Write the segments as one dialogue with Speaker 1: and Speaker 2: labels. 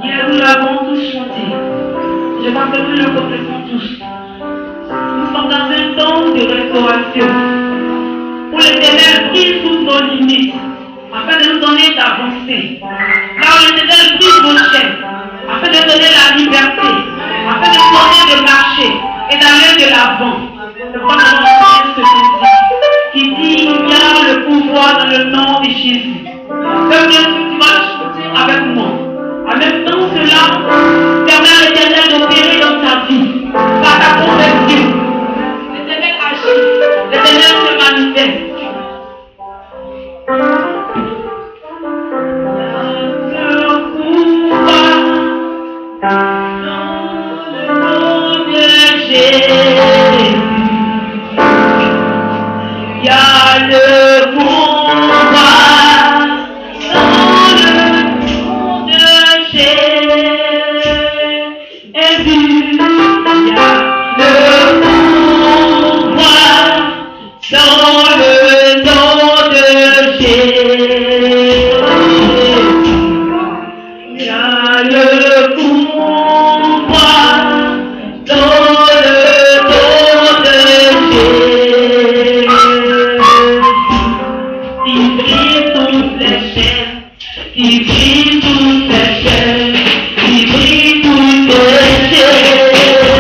Speaker 1: Hier, nous l'avons tous chanté. Je pense que nous le connaissons tous. Nous sommes dans un temps de restauration. Pour l'Éternel, brise toutes nos limites, afin de nous donner d'avancer. Là où l'Éternel brise nos chaînes, afin de donner la liberté, afin de nous donner de marcher et d'aller de l'avant. Le point de ce qui dit il y a le pouvoir dans le nom de Jésus. Donc bien sûr, tu vas chanter avec moi. En même temps, cela permet à l'Éternel d'opérer dans ta vie, par ta conversion. L'Éternel agit, l'Éternel se manifeste. Il y a le pouvoir dans le nom de Jésus. Il y a le pouvoir dans le nom de Jésus. Il y a le pouvoir dans le nom de Jésus. Il brise toutes les chaînes, il brise toutes les chaînes, il brise toutes les chaînes.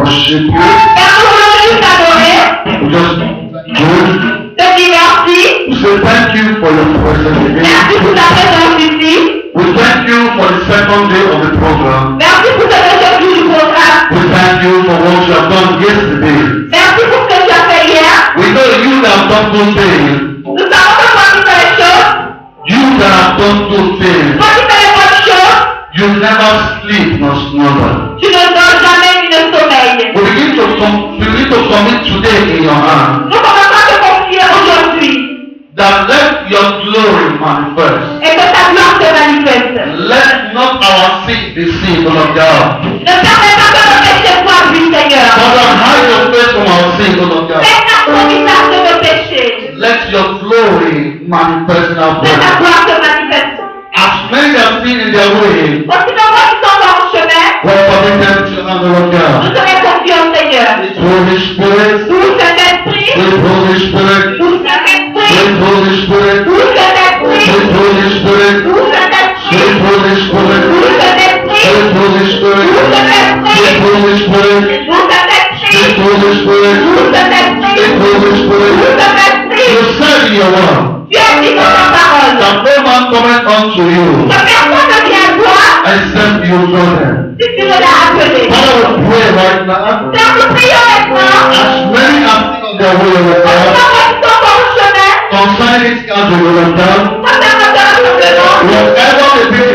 Speaker 2: worship you.
Speaker 1: Car nous voulons juste t'adorer,
Speaker 2: We just good.
Speaker 1: te dire merci.
Speaker 2: We say thank you for your presence again.
Speaker 1: Merci pour ta présence ici.
Speaker 2: We thank you for the second day of the program.
Speaker 1: Merci pour ce deuxième jour du programme.
Speaker 2: We thank you for what you have done yesterday.
Speaker 1: Merci pour ce que tu as fait hier.
Speaker 2: We know you that have done those things.
Speaker 1: Nous savons que toi qui fais les choses,
Speaker 2: You that have done those things.
Speaker 1: toi qui fais les bonnes choses,
Speaker 2: You never sleep nor slumber.
Speaker 1: tu ne dors jamais ni ne sommeilles.
Speaker 2: We begin to commit today in your hand.
Speaker 1: Nous commençons à te confier aujourd'hui
Speaker 2: That let your glory manifest.
Speaker 1: et que ta gloire se manifeste.
Speaker 2: Let not our sin be seen, O Lord God.
Speaker 1: Ne permets pas que nos péchés soient vus, Seigneur.
Speaker 2: Father, hide your face from our sin, O Lord God.
Speaker 1: Fais ton visage de nos péchés.
Speaker 2: Let your glory manifest in our
Speaker 1: Que ta
Speaker 2: body.
Speaker 1: gloire se manifeste.
Speaker 2: As many have seen in their way,
Speaker 1: Voici nos voix qui sont dans le chemin.
Speaker 2: we commit them to the hand, O Lord
Speaker 1: Nous
Speaker 2: God.
Speaker 1: te confions, Seigneur.
Speaker 2: Holy Spirit,
Speaker 1: Nous Saint-Esprit.
Speaker 2: Holy Spirit,
Speaker 1: Nous Saint-Esprit.
Speaker 2: Holy Spirit,
Speaker 1: Nous Saint-Esprit.
Speaker 2: Holy Spirit,
Speaker 1: Nous Saint-Esprit.
Speaker 2: Holy Spirit,
Speaker 1: Nous Saint-Esprit.
Speaker 2: Holy Spirit,
Speaker 1: Nous Saint-Esprit.
Speaker 2: Holy Spirit,
Speaker 1: Nous Saint-Esprit.
Speaker 2: Holy Spirit,
Speaker 1: Nous Saint-Esprit.
Speaker 2: Holy Spirit.
Speaker 1: Nous Saint-Esprit.
Speaker 2: You said in your word
Speaker 1: Tu as dit dans ta parole
Speaker 2: that no man cometh unto you
Speaker 1: que personne ne vient à toi
Speaker 2: except you draw them.
Speaker 1: si tu ne l'as appelé.
Speaker 2: Father, we pray right now.
Speaker 1: Seigneur, nous prions maintenant.
Speaker 2: As many as seen on their way, O Lord
Speaker 1: Pour
Speaker 2: God,
Speaker 1: ceux qui sont dans le chemin,
Speaker 2: concerning this country, O Lord God,
Speaker 1: concernant ce rassemblement,
Speaker 2: whatever the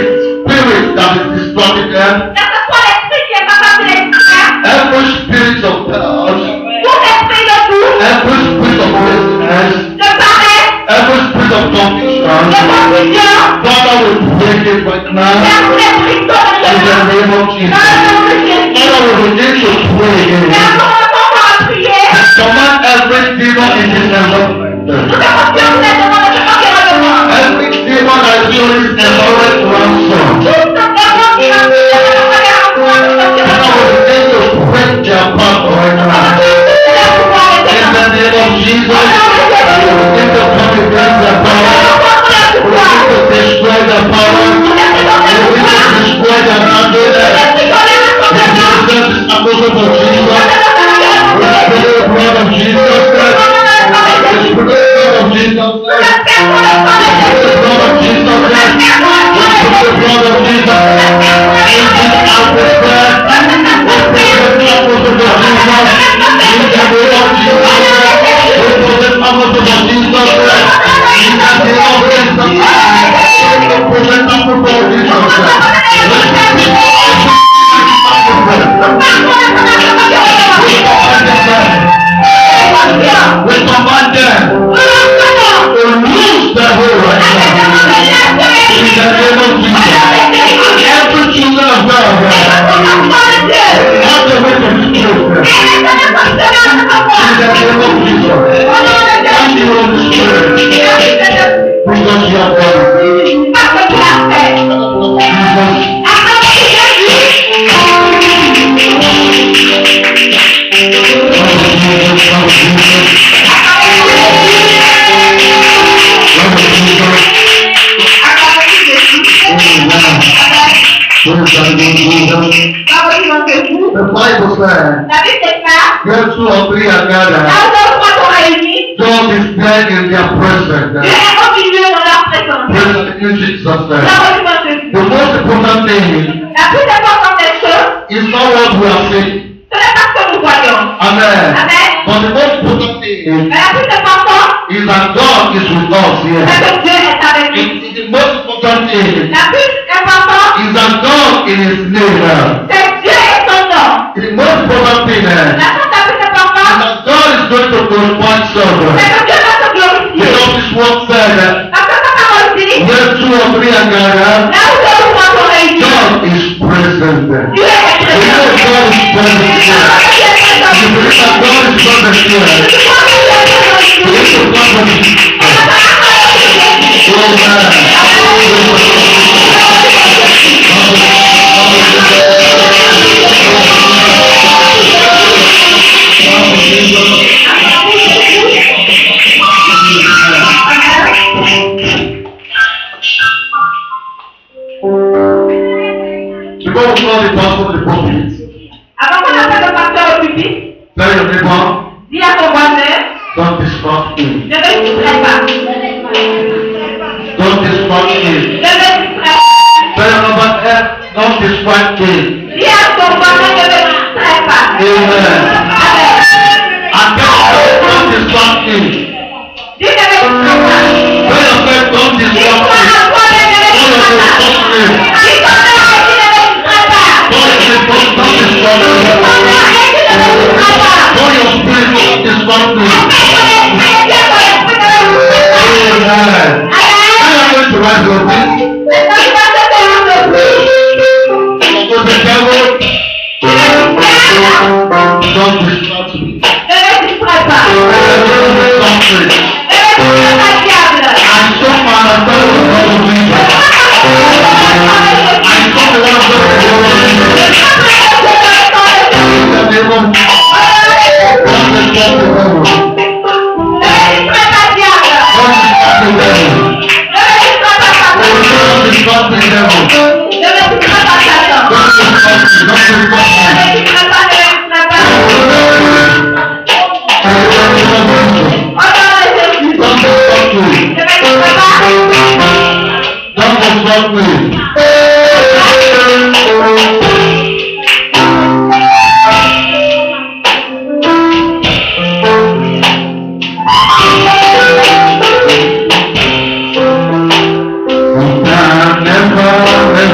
Speaker 2: spirit that is distracting them,
Speaker 1: que ce soit l'esprit qui est capable de les faire,
Speaker 2: every spirit of doubt,
Speaker 1: tout esprit de doute,
Speaker 2: every spirit of laziness,
Speaker 1: de paresse,
Speaker 2: every spirit of
Speaker 1: de
Speaker 2: confusion,
Speaker 1: confusion,
Speaker 2: Father, we break it right now
Speaker 1: Seigneur, nous les brisons
Speaker 2: in the
Speaker 1: maintenant.
Speaker 2: name of
Speaker 1: Dans
Speaker 2: Jesus.
Speaker 1: le nom de Jésus.
Speaker 2: Father, we begin to pray
Speaker 1: Seigneur,
Speaker 2: again.
Speaker 1: nous commençons à prier.
Speaker 2: Command every demon in this environment.
Speaker 1: Nous te confions maintenant dans notre environnement.
Speaker 2: Every demon that is doing this environment ransom.
Speaker 1: Tout ce démon qui va nous faire
Speaker 2: Father, we begin to break their power right now. In the name of Jesus, we begin to come against their power. We begin to destroy their power. We begin to destroy their mandate. We present this apostle of Jesus. We pray the blood of Jesus Christ. We pray the blood of Jesus Christ. We pray the blood of Jesus Christ. We pray the blood of Jesus. In this atmosphere, we present the apostle of Jesus. In the name of Jesus Christ, we present the apostle of Jesus Christ. In the name of Jesus Christ, we present the apostle of Jesus Christ. We command them to lose their hold right now. In the name of Jesus. Every children of God have the way to truth. In the name of Jesus. Thank you, Holy Spirit. Because you have done it. The Bible says, where two or three are gathered, God is there in their presence. Praise you, Jesus. The most important thing is not what we are saying. Amen. But the most important thing is that God is with us here. The most important thing is that God in His name. The most important thing is that God is going to glorify Himself. Because His word said, where two or three are gathered, God is present there. You know God is present here. You believe that God is present here. You need to come from Him. Because we call the pastor the prophet.
Speaker 1: Avant qu'on appelle le pasteur
Speaker 2: distract me.
Speaker 1: Ne me distrais pas.
Speaker 2: Don't distract me.
Speaker 1: Ne me distrais pas.
Speaker 2: Tell your number, don't distract me.
Speaker 1: Dis à ton voisin, ne me distrais pas.
Speaker 2: Amen.
Speaker 1: Amen.
Speaker 2: And don't distract me.
Speaker 1: Dis ne me distrais pas.
Speaker 2: Tell yourself, don't distract
Speaker 1: Dis-toi
Speaker 2: me.
Speaker 1: à toi-même, ne me distrais pas. Dis ton mère, tu ne me distrais pas.
Speaker 2: Don't distract me.
Speaker 1: Dis ton mère, tu ne me distrais pas.
Speaker 2: Don't your spirit, don't distract me. Amen. I'm going to write your thing. For the devil, don't distract me. Don't distract me. I saw my authority from the people. I saw the one of God in the name of don't distract the devil. Don't distract the devil. Never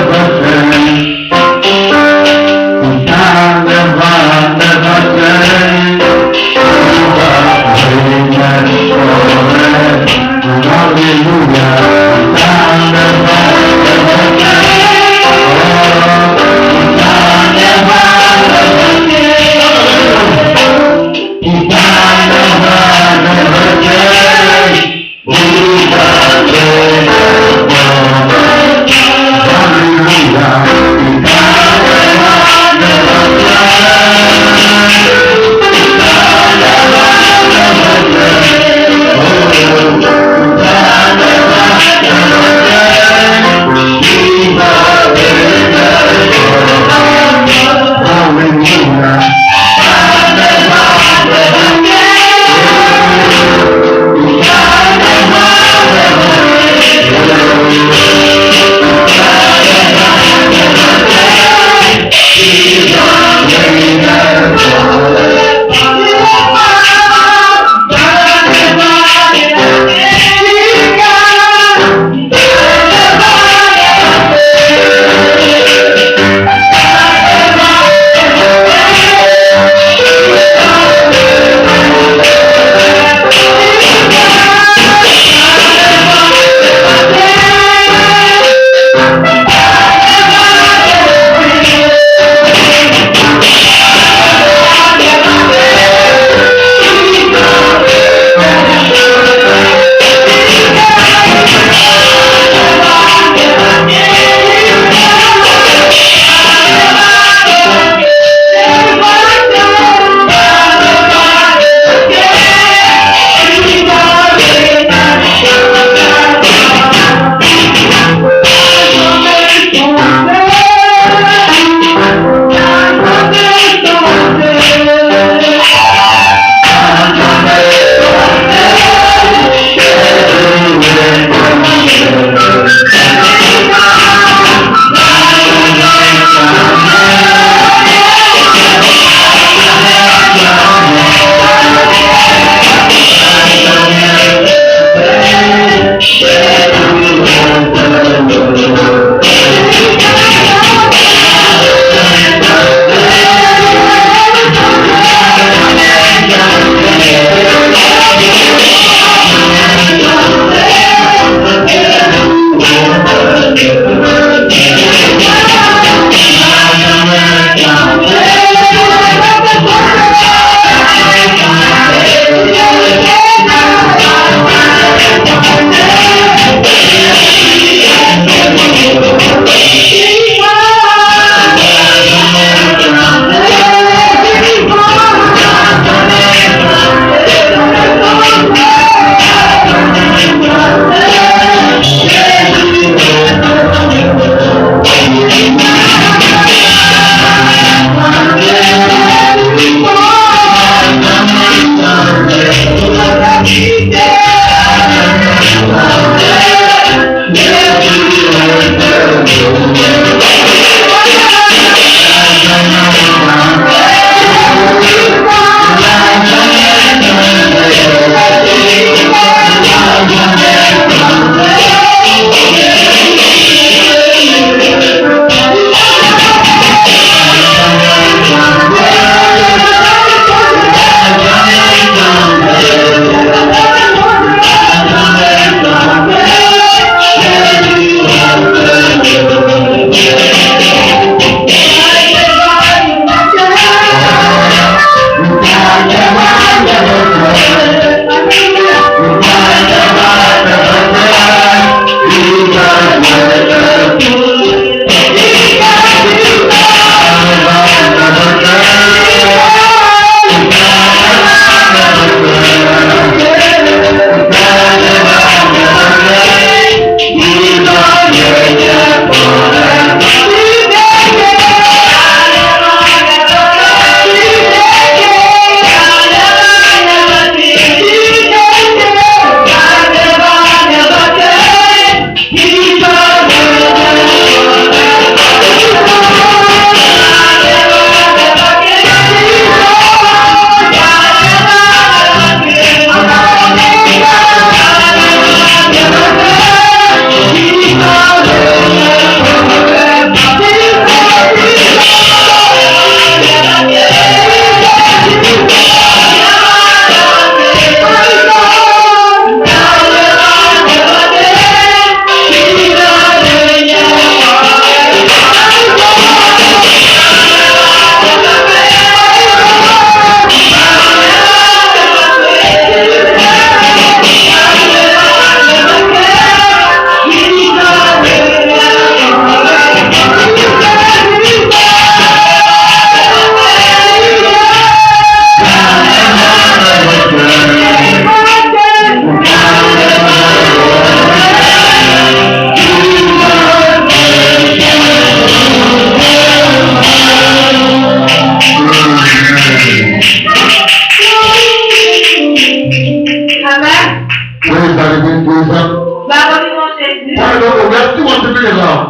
Speaker 2: est arrivé 2 ans.
Speaker 1: Nous avons dit mon Jésus.
Speaker 2: Why don't we are still worshiping the Lord.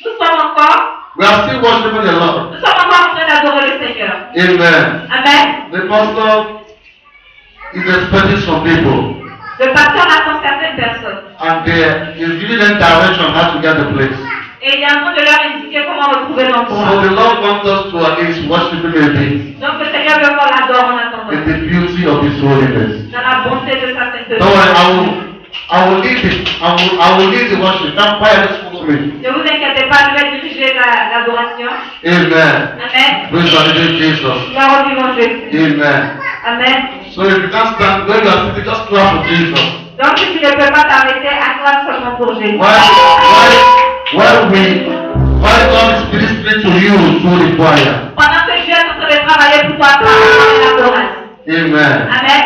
Speaker 1: Nous sommes encore.
Speaker 2: We are still worshiping the Lord.
Speaker 1: Nous sommes encore en train d'adorer le Seigneur.
Speaker 2: Amen.
Speaker 1: Amen.
Speaker 2: The pastor is expecting some people.
Speaker 1: Le pasteur attend certaines personnes.
Speaker 2: And he's giving them direction on how to get the place.
Speaker 1: Et il est en train de leur indiquer comment retrouver
Speaker 2: So
Speaker 1: l'endroit.
Speaker 2: the Lord wants us to at least worship Him a bit
Speaker 1: Donc le Seigneur veut qu'on l'adore en attendant.
Speaker 2: in the beauty of His holiness.
Speaker 1: Dans la bonté de sa sainteté.
Speaker 2: Don't worry, I will lead it. I will lead the worship. Don't quietly follow me.
Speaker 1: Ne vous inquiétez pas, je vais diriger l'adoration.
Speaker 2: Amen.
Speaker 1: Amen.
Speaker 2: Praise the Lord Jesus.
Speaker 1: Gloire au vivant Jésus.
Speaker 2: Amen.
Speaker 1: Amen.
Speaker 2: So if you can't stand where you are sitting, just clap for Jesus.
Speaker 1: Donc si tu ne peux pas t'arrêter, acclame seulement pour Jésus.
Speaker 2: Why God is ministering to you through the choir?
Speaker 1: Pendant que Dieu est en train de travailler pour toi, par l'adoration.
Speaker 2: Amen.
Speaker 1: Amen.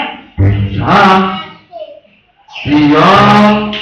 Speaker 2: Beyond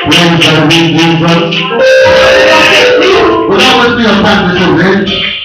Speaker 2: Praise the Lord Jesus. Without wasting your time to read,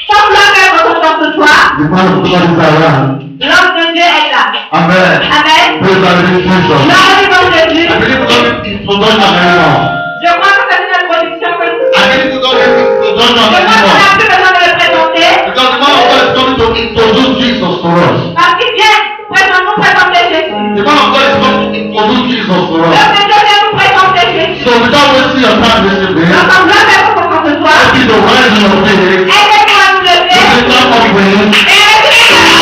Speaker 1: Sans blâmer votre temps ce soir,
Speaker 2: the man of God is around.
Speaker 1: l'homme de Dieu est là.
Speaker 2: Amen.
Speaker 1: Amen.
Speaker 2: Praise the Lord Jesus.
Speaker 1: Gloire au nom de Jésus.
Speaker 2: I believe God is for God anymore.
Speaker 1: Je crois que c'est une introduction que
Speaker 2: I believe God is for God
Speaker 1: je crois qu'on
Speaker 2: anymore.
Speaker 1: n'a plus besoin de le présenter.
Speaker 2: Because the man of God is coming to introduce Jesus for us.
Speaker 1: Parce qu'il vient nous présenter Jésus.
Speaker 2: The man of God is coming to introduce Jesus for us.
Speaker 1: L'homme de Dieu vient nous présenter Jésus.
Speaker 2: So without wasting your time listening,
Speaker 1: Nous sommes là avec votre temps ce soir.
Speaker 2: I need to rise in your faith.
Speaker 1: Aidez-nous à nous lever.
Speaker 2: This is not of praise.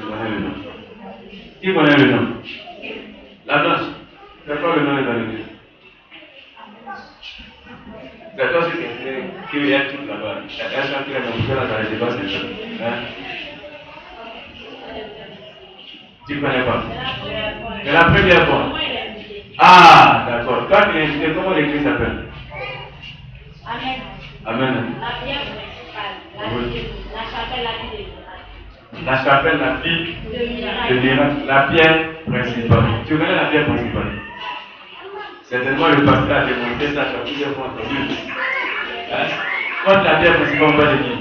Speaker 3: connais le nom. Qui connaît le nom? La blanche. C'est quoi le nom de la lumière? C'est toi qui est tout là-bas. Elle chante la musique là dans les débats, c'est ça. Hein? Tu ne connais pas? C'est la première fois. Ah, d'accord. Toi qui es invité, comment l'église s'appelle?
Speaker 4: Amen.
Speaker 3: Amen.
Speaker 4: La pierre principale.
Speaker 3: Oui.
Speaker 4: La chapelle, la vie de miracle.
Speaker 3: La chapelle, la fille
Speaker 4: De
Speaker 3: de
Speaker 4: miracle.
Speaker 3: miracle. La pierre principale. Tu connais la pierre principale? Certainement le pasteur a démontré ça sur plusieurs fois entendu. Hein? Quand la pierre principale, on va le dire.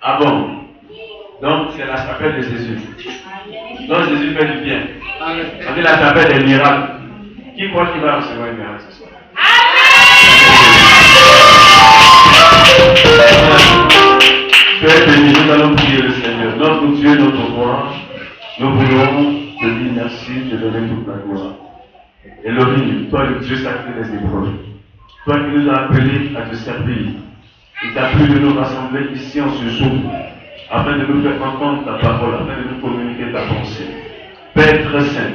Speaker 3: Ah bon? Donc c'est la chapelle de Jésus. Donc Jésus fait du bien. On dit la chapelle des miracles. Qui croit qu'il va recevoir un miracle ce soir? Père béni, nous allons prier le Seigneur. Notre Dieu, notre roi, nous voulons te dire merci, te donner toute la gloire. Elohim, toi le Dieu sacré des épreuves, toi qui nous as appelés à te servir, il t'a plu de nous rassembler ici en ce jour, afin de nous faire entendre ta parole, afin de nous communiquer ta pensée. Père très saint,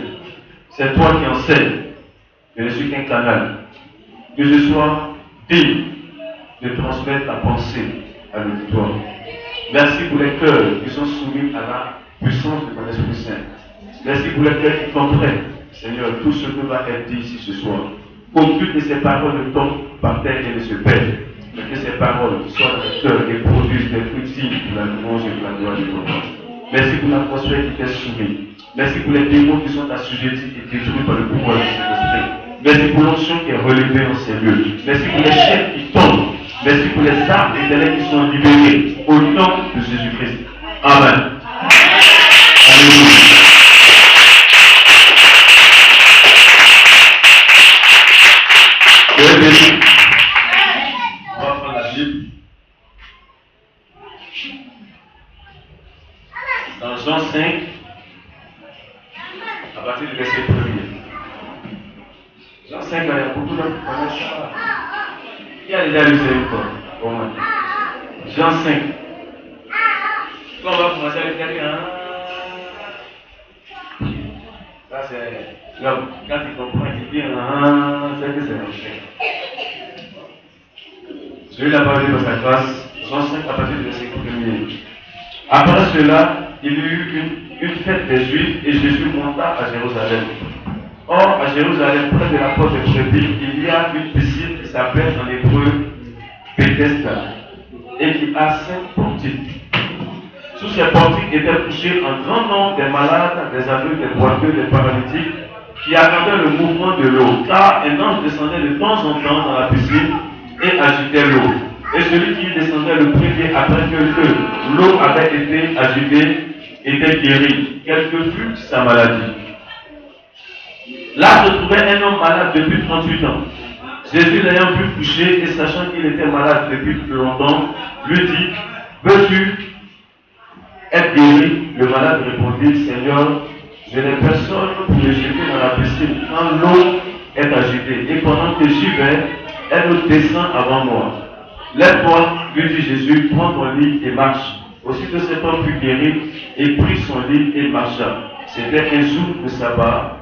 Speaker 3: c'est toi qui enseignes, je ne suis qu'un canal. Que je sois digne de transmettre ta pensée à l'auditoire. Merci pour les cœurs qui sont soumis à la puissance de ton Esprit Saint. Merci pour les cœurs qui comprennent, Seigneur, tout ce que va être dit ici ce soir. Qu'aucune de ces paroles ne tombe par terre et ne se perd, mais que ces paroles soient dans le cœur et produisent des fruits dignes pour la louange et pour la gloire du Père. Merci pour l'atmosphère qui t'est soumise. Merci pour les démons qui sont assujettis et détruits par le pouvoir de Saint-Esprit. Merci pour l'onction qui est relevée en ces lieux. Merci pour les chaînes qui tombent. Merci pour les armes éternelles qui sont libérées. Au nom de Jésus-Christ. Amen. Alléluia. On va prendre la Bible. Dans Jean 5, à partir du verset 1er. Jean 5, il y a beaucoup d'hommes qui connaissent ça. Qui a déjà lu ça une fois? Au moins. Jean 5. Quand on va commencer avec quelqu'un, ça c'est l'homme. Quand il comprend, il dit c'est que c'est l'enfer. Je vais la parler dans sa classe. Jean 5 à partir du verset 1er. Après cela, il y eut une fête des Juifs et Jésus monta à Jérusalem. Or, à Jérusalem, près de la porte des brebis, il y a une piscine qui s'appelle en hébreu Bethesda et qui a 5 portiques. Sous ces portiques étaient couchés un grand nombre des malades, des aveugles, des boiteux, des paralytiques qui attendaient le mouvement de l'eau, car un ange descendait de temps en temps dans la piscine et agitait l'eau. Et celui qui descendait le premier après que l'eau avait été agitée était guéri, quelle que fût sa maladie. Là se trouvait un homme malade depuis 38 ans. Jésus l'ayant vu coucher et sachant qu'il était malade depuis longtemps, lui dit, veux-tu être guéri? Le malade répondit, Seigneur, je n'ai personne pour me jeter dans la piscine quand l'eau est agitée. Et pendant que j'y vais, elle descend avant moi. Lève-toi, lui dit Jésus, prends ton lit et marche. Aussitôt cet homme fut guéri et prit son lit et marcha. C'était un jour de sabbat.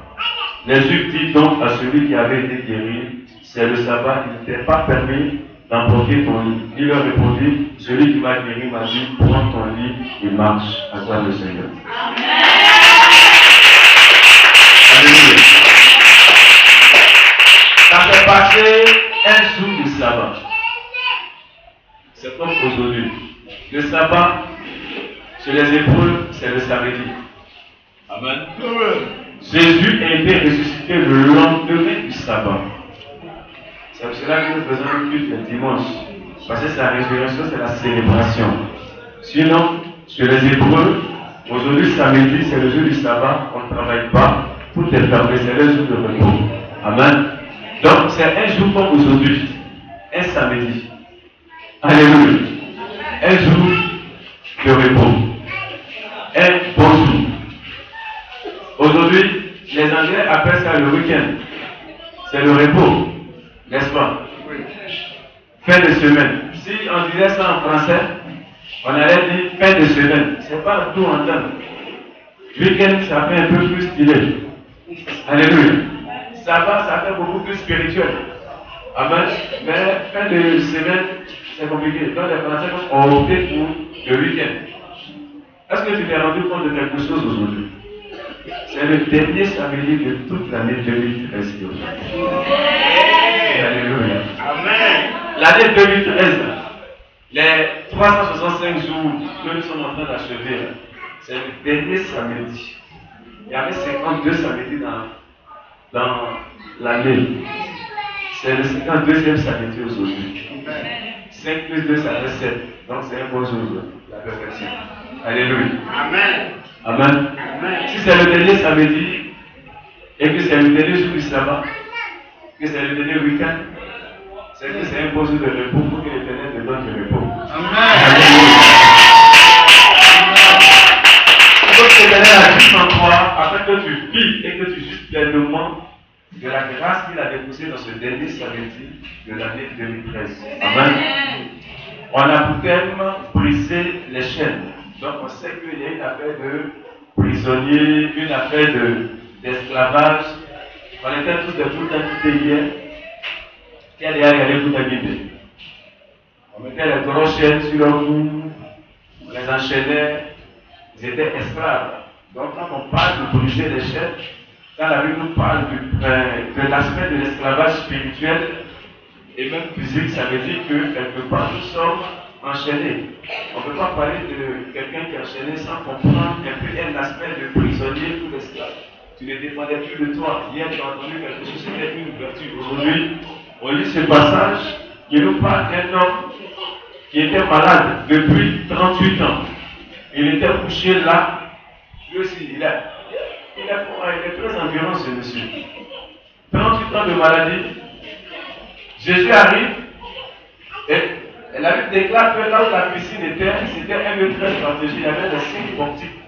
Speaker 3: Les Juifs dirent donc à celui qui avait été guéri, c'est le sabbat, il n'était pas permis d'emporter ton lit. Il leur répondit, celui qui m'a guéri m'a dit, prends ton lit et marche. Acclame le Seigneur. Alléluia. Ça fait passer un jour de sabbat. C'est comme aujourd'hui. Le sabbat, chez les Hébreux, c'est le samedi. Amen. Jésus a été ressuscité le lendemain du sabbat. C'est pour cela que nous faisons le culte le dimanche. Parce que sa résurrection, c'est la célébration. Sinon, chez les Hébreux, aujourd'hui, samedi, c'est le jour du sabbat, on ne travaille pas. Tout est fermé, c'est le jour de repos. Amen. Donc, c'est un jour comme aujourd'hui. Un samedi. Alléluia. Un jour de repos. Un bon jour. Aujourd'hui, les Anglais appellent ça le week-end. C'est le repos. N'est-ce pas? Oui. Fin de semaine. Si on disait ça en français, On allait dire fin de semaine. C'est pas tout en temps. Week-end, ça fait un peu plus stylé. Alléluia. Ça fait beaucoup plus spirituel. Amen. Mais fin de semaine, c'est compliqué. Donc les Français ont opté pour le week-end. Est-ce que tu t'es rendu compte de quelque chose aujourd'hui? C'est le dernier samedi de toute l'année 2013. Alléluia. Amen. L'année 2013, les 365 jours que nous sommes en train d'achever, c'est le dernier samedi. Il y avait 52 samedis dans l'année. C'est le 52e samedi aujourd'hui. 5 plus 2, ça fait 7. Donc c'est un bon jour, la perfection. Alléluia. Amen. Amen. Amen. Si c'est le dernier samedi, et que c'est le dernier jour du sabbat, que c'est le dernier week-end, c'est que c'est un bon jour de repos pour que l'Éternel te donne du repos. Amen. Donc l'Éternel a dit en toi, afin que tu vis et que tu jouisses pleinement de la grâce qu'il a déposée dans ce dernier samedi de l'année 2013. Amen. On a pour thème briser les chaînes. Donc on sait qu'il y a une affaire de prisonniers, une affaire d'esclavage. On était tous des tout invités hier. Qui a déjà regardé tout invité? On mettait les grosses chaînes sur leur cou, on les enchaînait, ils étaient esclaves. Donc quand on parle de briser les chaînes, quand la Bible nous parle de l'aspect de l'esclavage spirituel et même physique, ça veut dire que quelque part nous sommes enchaînés. On ne peut pas parler de quelqu'un qui est enchaîné sans comprendre un aspect de prisonnier ou d'esclave. Tu ne dépendais plus de toi. Hier, tu as entendu quelque chose, c'était une ouverture. Aujourd'hui, on lit ce passage qui nous parle d'un homme qui était malade depuis 38 ans. Il était couché là. Lui aussi, il est très environ, ce monsieur. 38 ans de maladie. Jésus arrive et la Bible déclare que là où la piscine était, c'était un lieu très stratégique. Il y avait des signes optiques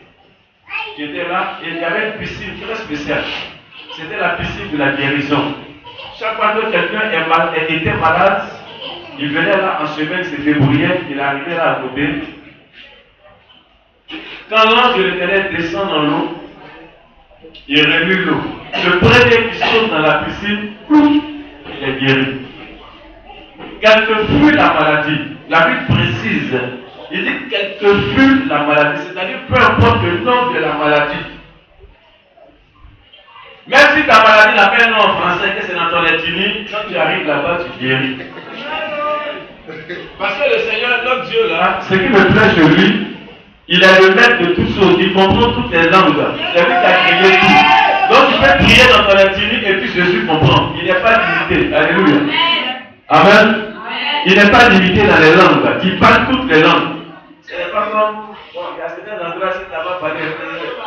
Speaker 3: qui étaient là et il y avait une piscine très spéciale. C'était la piscine de la guérison. Chaque fois que quelqu'un était malade, il venait là en semaine, il se débrouillait, il arrivait là à côté. Quand l'ange de l'Éternel descend dans l'eau, il remue l'eau. Le premier qui saute dans la piscine, il est guéri. Quelle que fût la maladie, la Bible précise, il dit quelle que fût la maladie, c'est-à-dire peu importe le nom de la maladie. Même si ta maladie n'a pas un nom en français, que c'est dans ton ethnie, quand tu arrives là-bas, tu guéris. Parce que le Seigneur, notre Dieu là, ce qui me plaît chez lui, il est le maître de toutes choses, il comprend toutes les langues. C'est lui qui a créé tout. Donc tu peux prier dans ton ethnie et puis Jésus comprend. Il n'est pas limité. Alléluia. Amen. Il n'est pas limité dans les langues. Il parle toutes les langues. Ce n'est pas comme, bon, il y a certains endroits, si tu n'as pas parlé,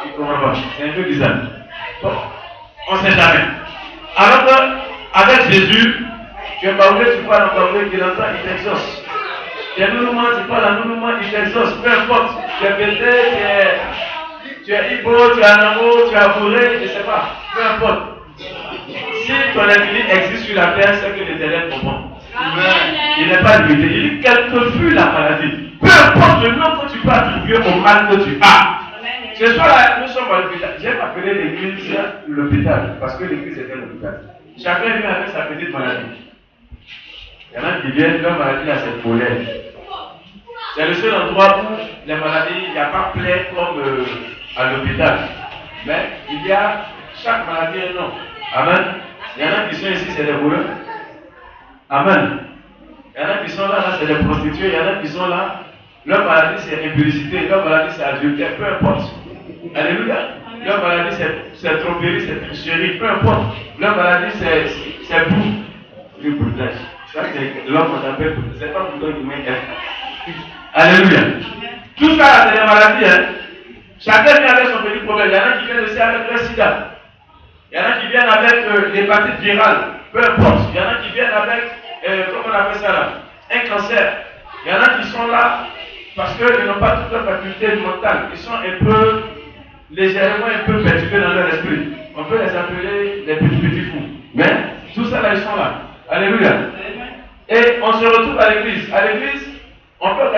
Speaker 3: il ne comprend pas. C'est un peu bizarre. Bon, on ne sait jamais. Alors qu'avec Jésus, tu es parlé, tu parles en parler, il entend, il t'exauce. Tu es nounouma, tu parles en nounouma, il t'exauce. Peu importe. Tu es bêté, tu es Ibo, tu es Anamo, tu es Abouré, je ne sais pas. Peu importe. Si ton ethnie existe sur la terre, c'est que l'Éternel comprend. Il n'est pas limité. Il dit quelle que fût la maladie. Peu importe le nom que tu peux attribuer au mal que tu as. Ce soir-là, nous sommes à l'hôpital. J'aime appeler l'église l'hôpital parce que l'église est un hôpital. Chacun vient avec sa petite maladie. Il y en a qui viennent, leur maladie là, c'est le pollen. C'est le seul endroit où les maladies, il n'y a pas plein comme à l'hôpital. Mais il y a chaque maladie un nom. Amen. Il y en a qui sont ici, c'est des voleurs. Amen. Il y en a qui sont là, c'est des prostituées. Il y en a qui sont là, leur maladie c'est impudicité, leur maladie c'est adultère, peu importe. Alléluia. Leur maladie c'est tromperie, c'est tricherie, peu importe. Leur maladie c'est boue. Le boutage. Ça c'est l'homme qu'on appelle, c'est pas pour toi qui m'aide. Alléluia. Tout ça là, c'est des maladies. Hein. Chacun vient avec son petit problème. Il y en a qui viennent aussi avec le sida. Il y en a qui viennent avec l'hépatite virale. Peu importe. Il y en a qui viennent avec, comment on appelle ça là, un cancer. Il y en a qui sont là parce qu'ils n'ont pas toute leur faculté mentale. Ils sont un peu, légèrement un peu perturbés dans leur esprit. On peut les appeler les petits fous. Mais tout ça là, ils sont là. Alléluia. Et on se retrouve à l'église. À l'église, on peut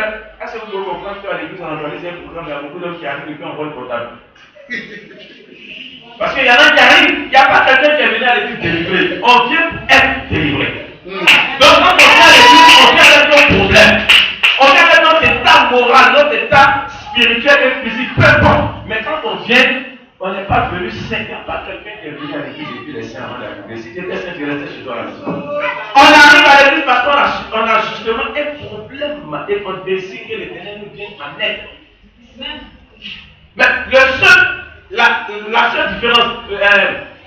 Speaker 3: Est-ce que vous pouvez comprendre qu'à l'église, on organise un programme, il y a beaucoup d'hommes qui arrivent et puis on voit le portable. Parce qu'il y en a qui arrivent, il n'y a pas quelqu'un qui est venu à l'église délivrer. On vient pour être délivré. Donc quand on vient à l'église, on vient avec nos problèmes. On vient avec notre état moral, notre état spirituel et physique, peu importe. Mais quand on vient, on n'est pas venu saint. Il n'y a pas quelqu'un qui est venu à l'église et puis laissé avant d'arriver. Si tu étais saint, tu restais chez toi à la maison. On arrive à l'église parce qu'on a justement un problème et on désire que l'Éternel nous vienne en aide. Mais la seule différence,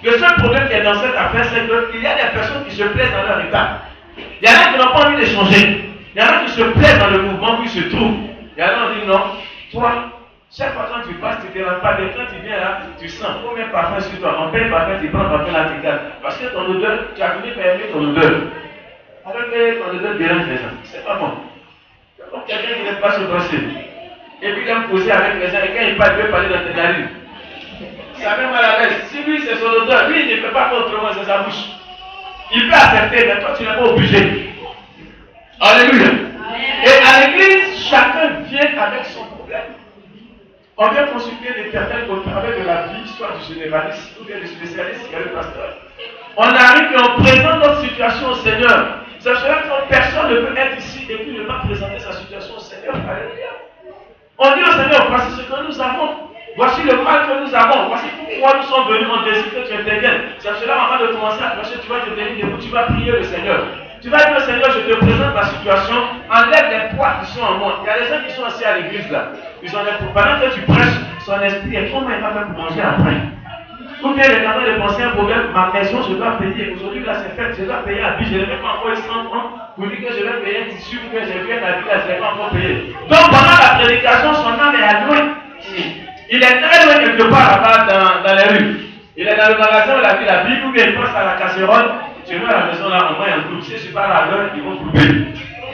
Speaker 3: le seul problème qui est dans cette affaire, c'est qu'il y a des personnes qui se plaisent dans leur état. Il y en a qui n'ont pas envie de changer. Il y en a qui se plaisent dans le mouvement où ils se trouvent. Il y en a qui disent non, toi, chaque fois quand tu passes, tu ne te déranges pas. Mais quand tu viens là, tu sens, on met parfum sur toi, on paye parfum, tu prends parfum là, tu gardes. Parce que ton odeur, tu as fini par aimer ton odeur. Alors que ton odeur dérange les gens. C'est pas bon. C'est comme quelqu'un qui n'aime pas se brosser. Et puis il aime poser avec les gens, et quand il parle, il veut parler dans tes narines. Ça met mal à l'aise. Si lui c'est son odeur, lui il ne peut pas faire autrement, c'est sa bouche. Il peut accepter, mais toi tu n'es pas obligé. Alléluia. Et à l'église, chacun vient avec son problème. On vient consulter l'Éternel au travers de la vie, soit du généraliste ou bien du spécialiste qui est le pasteur. On arrive et on présente notre situation au Seigneur. C'est cela que personne ne peut être ici et puis ne pas présenter sa situation au Seigneur. Alléluia. On dit au Seigneur, voici ce que nous avons. Voici le mal que nous avons. Voici pourquoi nous sommes venus. On désire que tu interviennes. C'est cela, avant de commencer à prêcher, tu vas te tenir debout, tu vas prier le Seigneur. Tu vas dire au Seigneur, je te présente ma situation, enlève les poids qui sont en moi. Il y a des gens qui sont assis à l'église là. Ils ont des poids. Pendant que tu prêches, son esprit est comment il va faire pour manger après. Ou bien il est en train de penser à un problème, ma maison, je dois payer. Aujourd'hui là c'est fait, je dois payer à vie. Je ne vais pas encore 100 francs pour dire que je vais payer un tissu, que j'ai vu un habit là, je ne vais pas encore payer. Donc pendant la prédication, son âme est à loin. Il est très loin quelque part là-bas dans les rues. Il est dans le magasin, il a vu la Bible, ou bien il passe à la casserole. Tu vois à la maison là, on voit un groupe. Si je suis pas là à l'heure, ils vont couper.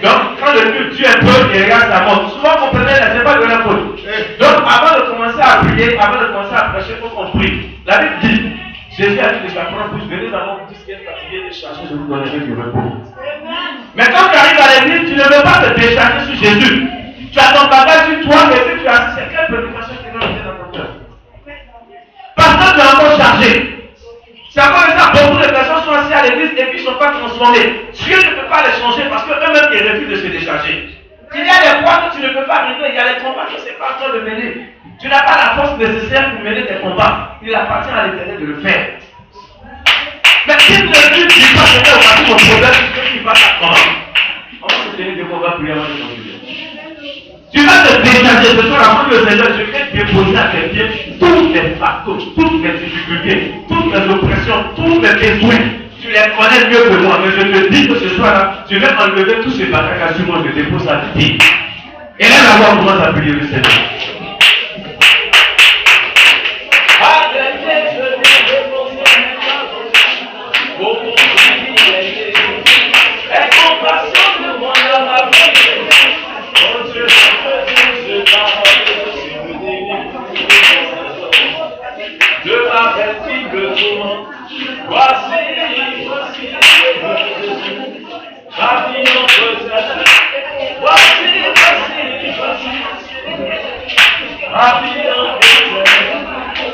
Speaker 3: Donc, quand le culte tue un peu, il regarde sa montre. Souvent, comprenez, ce n'est pas de la faute. Donc, avant de commencer à prier, avant de commencer à prêcher, il faut qu'on prie. La Bible dit, Jésus a dit que j'apprends plus, venez avant vous tous qui êtes fatigués, déchargés, je vous donnerai du repos. Mais quand tu arrives à l'église, tu ne veux pas te décharger sur Jésus. Tu as ton bagage sur toi, et puis tu as c'est quelle prédication qui va rentrer dans ton cœur. Parce que tu es encore chargé. C'est encore ça, beaucoup de personnes sont assis à l'église et puis ils ne sont pas transformés. Dieu ne peut pas les changer parce qu'eux-mêmes ils refusent de se décharger. Il y a des points que tu ne peux pas régler, il y a des combats que ce n'est pas à toi de mener. Tu n'as pas la force nécessaire pour mener tes combats. Il appartient à l'Éternel de le faire. Mais si tu ne dis pas que voici mon problème, tu vas t'attendre. On va se tenir de combat prier avant de continuer. Tu vas te décharger ce soir avant que le Seigneur te fait déposer à tes pieds tous les fardeaux, toutes les difficultés, toutes les oppressions, tous les besoins. Tu les connais mieux que moi, mais je te dis que ce soir-là, tu vas enlever tous ces bagages sur moi, je te dépose à tes pieds. Et là, la voix commence à prier le Seigneur.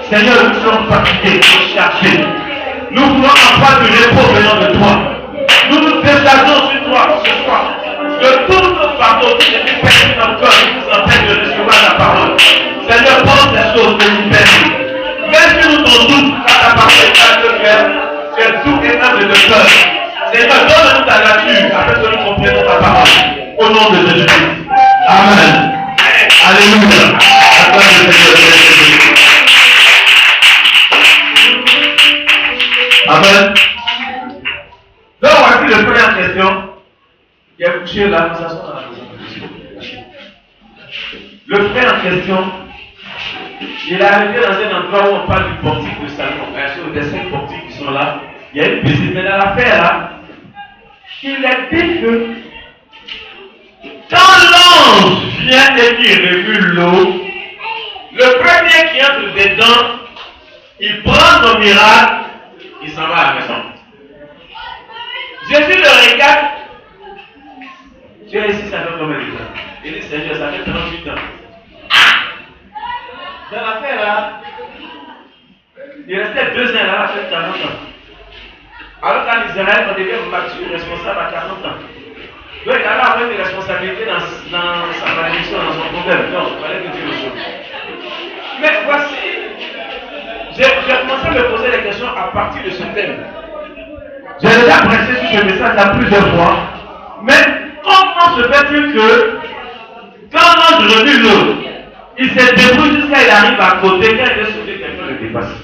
Speaker 3: Seigneur, nous sommes fatigués, chargés. Nous voulons avoir du repos venant de toi. Nous nous déchargeons sur toi ce soir. De tout notre fardeau qui est perdu dans le cœur, qui nous empêche de recevoir la parole. Seigneur, pense les choses que nous perdons. Même si nous t'en doute, quand ta parole est à le cœur, tu es tout et humble de cœur. Seigneur, donne-nous ta nature afin que nous comprenions ta parole. Au nom de Jésus-Christ. Amen. Alléluia. Amen. Donc voici le premier en question qui a couché là, nous sommes dans la maison de Dieu. Le frère en question, il est arrivé dans un endroit où on parle du portique de Salomon. Bien sûr, des 5 portiques qui sont là, il y a une visite. Mais dans l'affaire là, il est dit que quand l'ange vient et qui régule l'eau, le premier qui entre dedans, il prend son miracle, il s'en va à la maison. Jésus le regarde. Tu es ici, ça fait combien de temps? Il dit Seigneur, ça fait 38 ans. Dans l'affaire là, il restait 2 ans là, à faire 40 ans. Alors qu'en Israël, on devient mature, responsable à 40 ans. Donc il allait avoir des responsabilités dans sa malédiction, dans son problème. Non, il fallait que Dieu le sauve. Mais voici, j'ai commencé à me poser des questions à partir de ce thème. J'ai déjà pressé sur ce message là plusieurs fois. Mais comment se fait-il que quand l'ange revient l'eau, il se débrouille jusqu'à il arrive à côté, quand il est sauvé, quelqu'un le dépasse.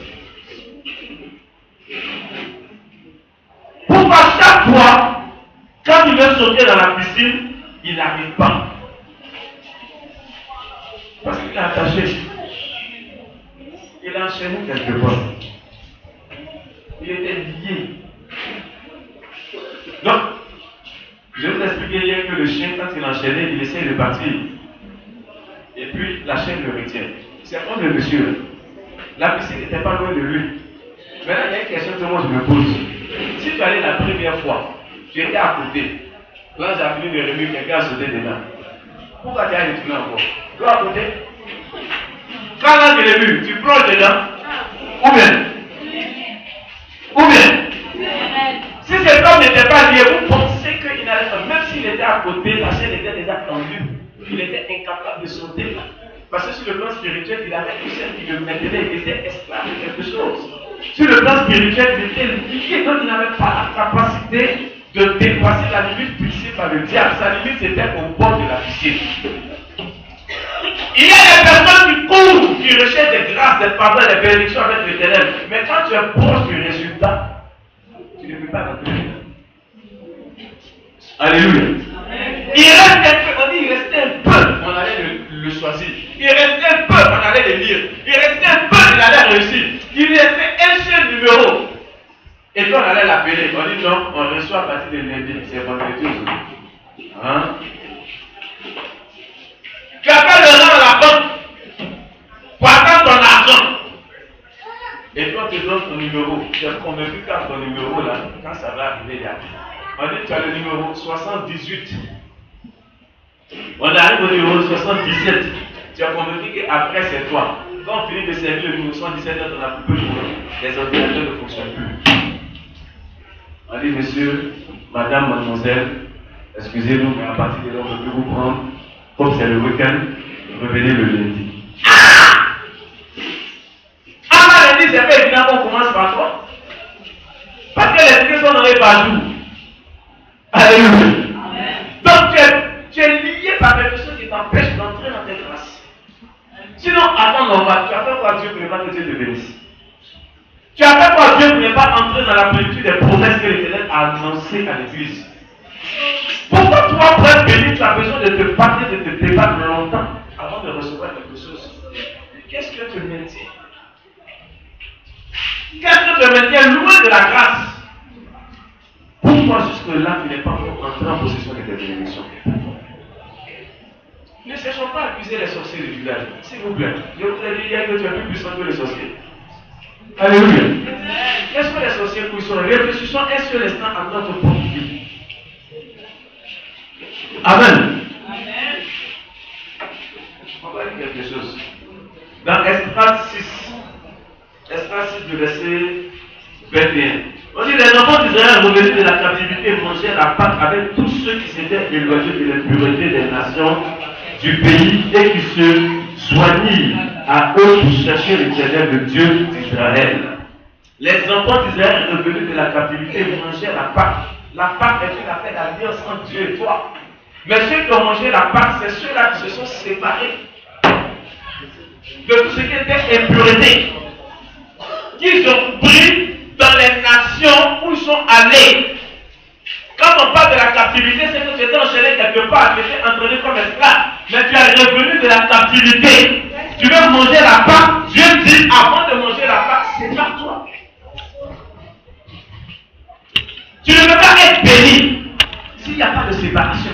Speaker 3: Pourquoi chaque fois, quand il veut sauter dans la piscine, il n'arrive pas? Parce qu'il est attaché. Il est enchaîné quelque part. Il était lié. Donc, je vais vous expliquer hier que le chien, quand il est enchaîné, il essaie de partir. Et puis, la chaîne le retient. C'est comme le monsieur. La piscine n'était pas loin de lui. Maintenant, il y a une question que moi je me pose. Si tu allais la première fois, tu étais à côté. Là, j'ai fini de remuer, quelqu'un a sauté dedans. Pourquoi tu as retourné encore? Tu es à côté. Quand là, tu l'as vu, tu plonges dedans. Ou bien? Si cet homme n'était pas lié, vous pensez qu'il n'allait pas. Même s'il était à côté, la chaîne était déjà tendue. Il était incapable de sauter. Parce que sur le plan spirituel, il avait une chaîne qui le maintenait, il était esclave de quelque chose. Sur le plan spirituel, il était lié, donc il n'avait pas la capacité de dépasser la limite fixée par le diable. Sa limite c'était au bord de la piscine. Il y a des personnes qui courent, qui recherchent des grâces, des pardons, des bénédictions avec l'Éternel. Mais quand tu es proche du résultat, tu ne peux pas rentrer. Alléluia. Il reste un peu, on dit il restait un peu, on allait le choisir. Il restait un peu, on allait le lire. Il restait un peu, il allait réussir. Il restait un seul numéro. Et puis on allait l'appeler. On dit non, on reçoit à partir de lundi. C'est vendredi aujourd'hui. Hein? Tu appelles le nom à la banque pour attendre ton argent. Et puis on te donne ton numéro. Tu es convaincu qu'à ton numéro là, quand ça va arriver, il y a. On dit tu as le numéro 78. On arrive au numéro 77. Tu as convaincu qu'après c'est toi. Quand on finit de servir le numéro 77, on a coupé le boulot. Les ordinateurs ne fonctionnent plus. On dit monsieur, madame, mademoiselle, excusez-nous, mais à partir de là, on peut vous prendre. Comme c'est le week-end, revenez le lundi. Ah, lundi, c'est pas évident qu'on commence par toi. Parce que les questions n'auraient pas jour. Alléluia. Donc tu es lié par quelque chose qui t'empêche d'entrer dans tes grâces. Sinon, attends, normal, tu as fait quoi Dieu pour ne pas que Dieu te bénisse? Tu as fait quoi Dieu pour ne pas entrer dans la plénitude des promesses que l'Éternel a annoncées à l'Église? Pourquoi toi, pour être béni, tu as besoin de te battre, de te débattre longtemps avant de recevoir quelque chose? Qu'est-ce que te maintient? Qu'est-ce que te maintient loin de la grâce? Pourquoi jusque-là, tu n'es pas encore entré en possession de tes bénédictions? Ne cherchons pas à accuser les sorciers du village. S'il vous plaît, je vous ai dit hier que tu es plus puissant que les sorciers. Alléluia. Quels sont les sorciers puissants? Réfléchissons un seul instant à notre propre vie. Amen. On va dire quelque chose. Dans Esdras 6, le verset 21. On dit les enfants d'Israël revenus de la captivité mangeaient la Pâque avec tous ceux qui s'étaient éloignés de l'impureté des nations du pays et qui se soignirent à eux pour chercher l'Éternel, le Dieu d'Israël. Les enfants d'Israël revenus de la captivité mangeaient la Pâque. La Pâque est une affaire d'alliance entre Dieu et toi. Mais ceux qui ont mangé la Pâque, c'est ceux-là qui se sont séparés de tout ce qui était impureté, qu'ils ont pris dans les nations où ils sont allés. Quand on parle de la captivité, c'est que tu étais enchaîné quelque part, tu étais entraîné comme esclave, mais tu es revenu de la captivité. Tu veux manger la Pâque, Dieu dit avant de manger la Pâque, sépare-toi. Tu ne peux pas être béni s'il n'y a pas de séparation.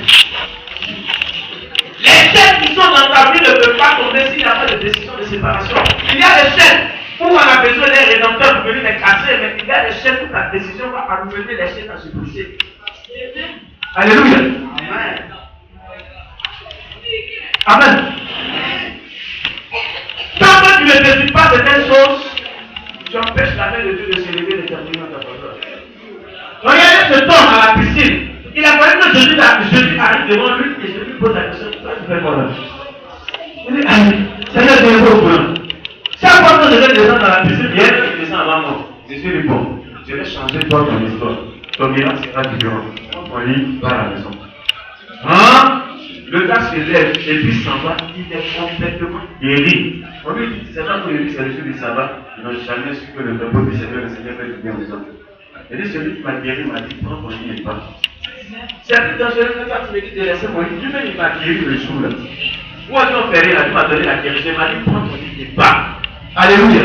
Speaker 3: Les chaînes qui sont dans ta vie ne peuvent pas tomber s'il n'y a pas de décision de séparation. Il y a des chaînes où on a besoin d'un rédempteur pour venir les casser, mais il y a des chaînes où ta décision va amener les chaînes à se briser. Alléluia. Amen. Amen. Tant que tu ne décides pas certaines choses, tu empêches la main de Dieu de s'élever et de terminer dans ta faveur. Regardez ce temps à la piscine. Il a fallu que Jésus arrive devant lui et Jésus pose la question. Toi, tu fais quoi là? Il dit, Seigneur, je vais au courant. Chaque fois que je vais descendre dans la piscine, il y a un qui descend avant moi. Jésus lui dit, bon, je vais changer toi ton histoire. Ton miracle sera différent. On lit dans la maison. Hein? Le gars se lève et puis s'en va, il est complètement guéri. On lui dit, c'est pas pour lui, c'est le jour du sabbat. Ils n'ont jamais su que le repos du Seigneur, le Seigneur fait du bien aux hommes. Il dit, celui qui m'a guéri m'a dit, prends ton lit et pars. C'est un peu dangereux quand tu me dis de laisser mon lit. Lui-même, il m'a guéri le jour là. Où a-t-on fait rien? Il m'a donné la guérison. Il m'a dit, prends ton lit et pars. Alléluia.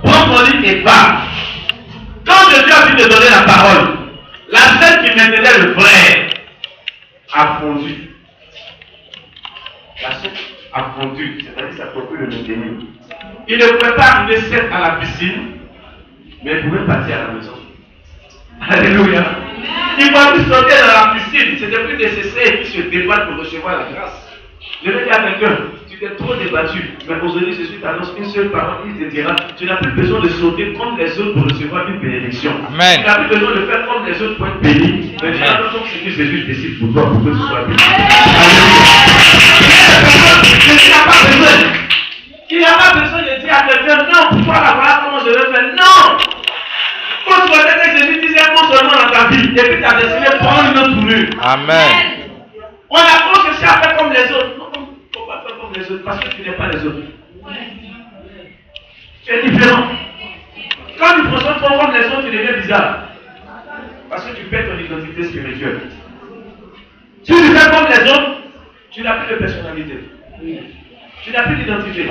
Speaker 3: Prends ton lit et pars. Quand Jésus a pu te donner la parole, la scène qui maintenait le vrai a fondu. La scène a fondu, c'est-à-dire que ça peut plus le maintenir. Il ne pouvait pas amener Seth à la piscine, mais il pouvait partir à la maison. Alléluia. Il va plus sauter dans la piscine, c'était plus nécessaire qu'il se débatte pour recevoir la grâce. Je vais dire à quelqu'un, tu t'es trop débattu, mais aujourd'hui Jésus t'annonce une seule parole, il te dira, tu n'as plus besoin de sauter comme les autres pour recevoir une bénédiction. Amen. Tu n'as plus besoin de faire comme les autres pour être béni. Mais tu as besoin que Jésus décide pour toi, pour que tu sois béni. Jésus n'a pas besoin. Il n'a pas besoin de dire à quelqu'un, non, pour toi, là, voilà comment je vais faire. Non! Quand tu vois que Jésus disait un mot seulement dans ta vie, et puis tu as décidé de prendre une autre tournure. Amen. On apprend que c'est à faire comme les autres. Non, il ne faut pas faire comme les autres parce que tu n'es pas les autres. Tu es différent. Quand tu prends soin comme les autres, tu deviens bizarre. Parce que tu perds ton identité spirituelle. Si tu fais comme les autres, tu n'as plus de personnalité. Tu n'as plus d'identité.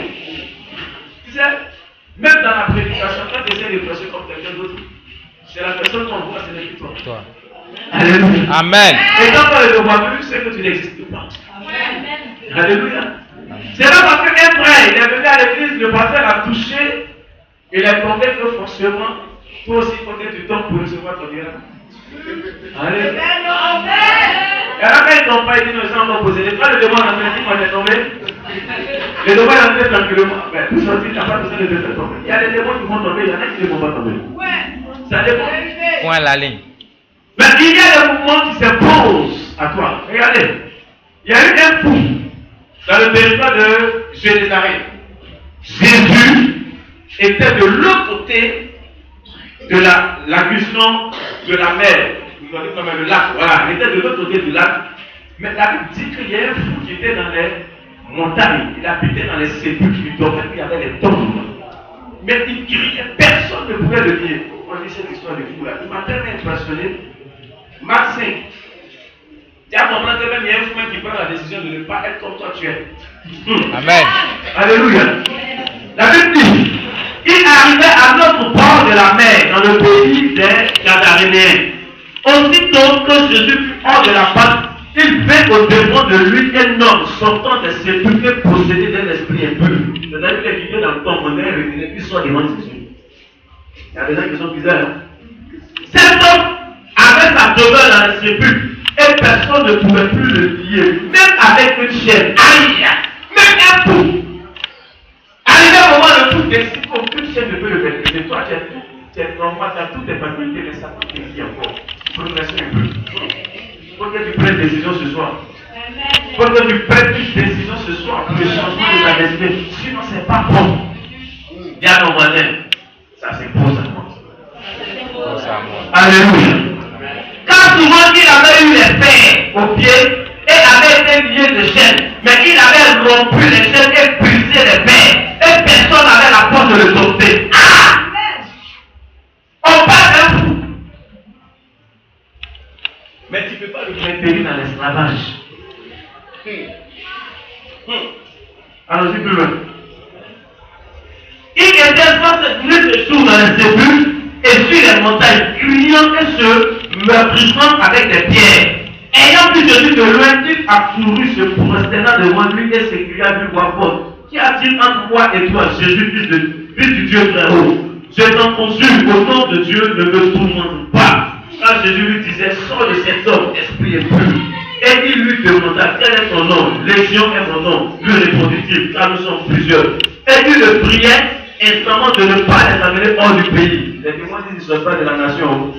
Speaker 3: Tu sais, même dans la prédication, quand tu essaies de prêcher comme quelqu'un d'autre, c'est la personne qu'on voit, c'est plus toi. Alléluia. Amen. Et quand on ne te voit plus, c'est que tu n'existes pas. Amen. Alléluia. C'est pas parce qu'un frère, il est venu à l'église, le pasteur a touché, il a tombé que forcément, toi aussi, il faut que tu tombes pour recevoir ton miracle. Alléluia. Et alors, quand ils ne tombent pas, ils disent, nous allons poser les frères, le démon en fait, moi j'ai tombé. Les démons en fait tranquillement. Mais tout ça, tu n'as pas besoin de te faire tomber. Il y a des démons qui vont tomber, il y en a qui ne vont pas tomber. Ça dépend. Point la ligne. Mais il y a des mouvements qui s'imposent à toi. Regardez. Il y a eu un fou dans le territoire de Génézareth. Jésus était de l'autre côté de la lagusson de la mer. Vous avez comme le lac. Voilà. Il était de l'autre côté du lac. Mais la Bible dit qu'il y a un fou qui était dans les montagnes. Il habitait dans les sépulcres. Il dormait, puis il y avait les tombes. Mais il criait. Personne ne pouvait le dire. On dit cette histoire de fou là. Il m'a tellement impressionné. Marc 5. Tu as compris que même il y a un fou qui prend la décision de ne pas être comme toi tu es. Amen. Alléluia. La Bible dit, il arrivait à l'autre bord de la mer, dans le pays des Gadarénéens. Aussitôt que Jésus fut hors de la pâte, il vint au-devant de lui un homme sortant des sépulcres possédé d'un esprit impur. C'est-à-dire qu'il est vivait dans le temps moderne, et puis soit devant Jésus. Il y a des gens qui sont bizarres. Cet homme avait sa demeure dans les sépulcres et personne ne pouvait plus le lier, même avec une chaîne. Aïe! Même un fou! Arrivé au moment le fou décide qu'aucune chaîne ne peut le maîtriser. Toi, tu es normal, tu as toutes tes facultés, mais ça peut te lier encore. Progresser un peu. Il faut que tu prennes une décision ce soir. Il faut que tu prennes une décision ce soir pour le changement de ta destinée. Sinon, c'est pas bon. Dis à ton voisin, ça s'impose à moi. Alléluia. Quand souvent il avait eu les pères aux pieds et avait été lié de chaînes, mais il avait rompu les chaînes et brisé les pères, et personne n'avait la force de le sauver. Ah! On parle d'un fou. Mais tu ne peux pas le maintenir dans l'esclavage. Allons-y plus loin. Il était 69 jours dans les sépulcres et sur les montagnes, criant et se meurtrissant avec des pierres. Ayant vu Jésus de loin, il accourut, se prosternant devant lui et s'écria d'une voix forte: Qu'y a-t-il entre moi et toi, Jésus, fils du Dieu très haut? Je t'en conjure, au nom de Dieu, ne me tourmente pas. Quand Jésus lui disait: Sors de cet homme, esprit impur. Et il lui demanda quel est ton nom. Légion est mon nom. Lui répondit-il, car nous sommes plusieurs. Et il le priait instamment de ne pas les amener hors du pays. Les témoins disent qu'ils ne sont pas de la nation.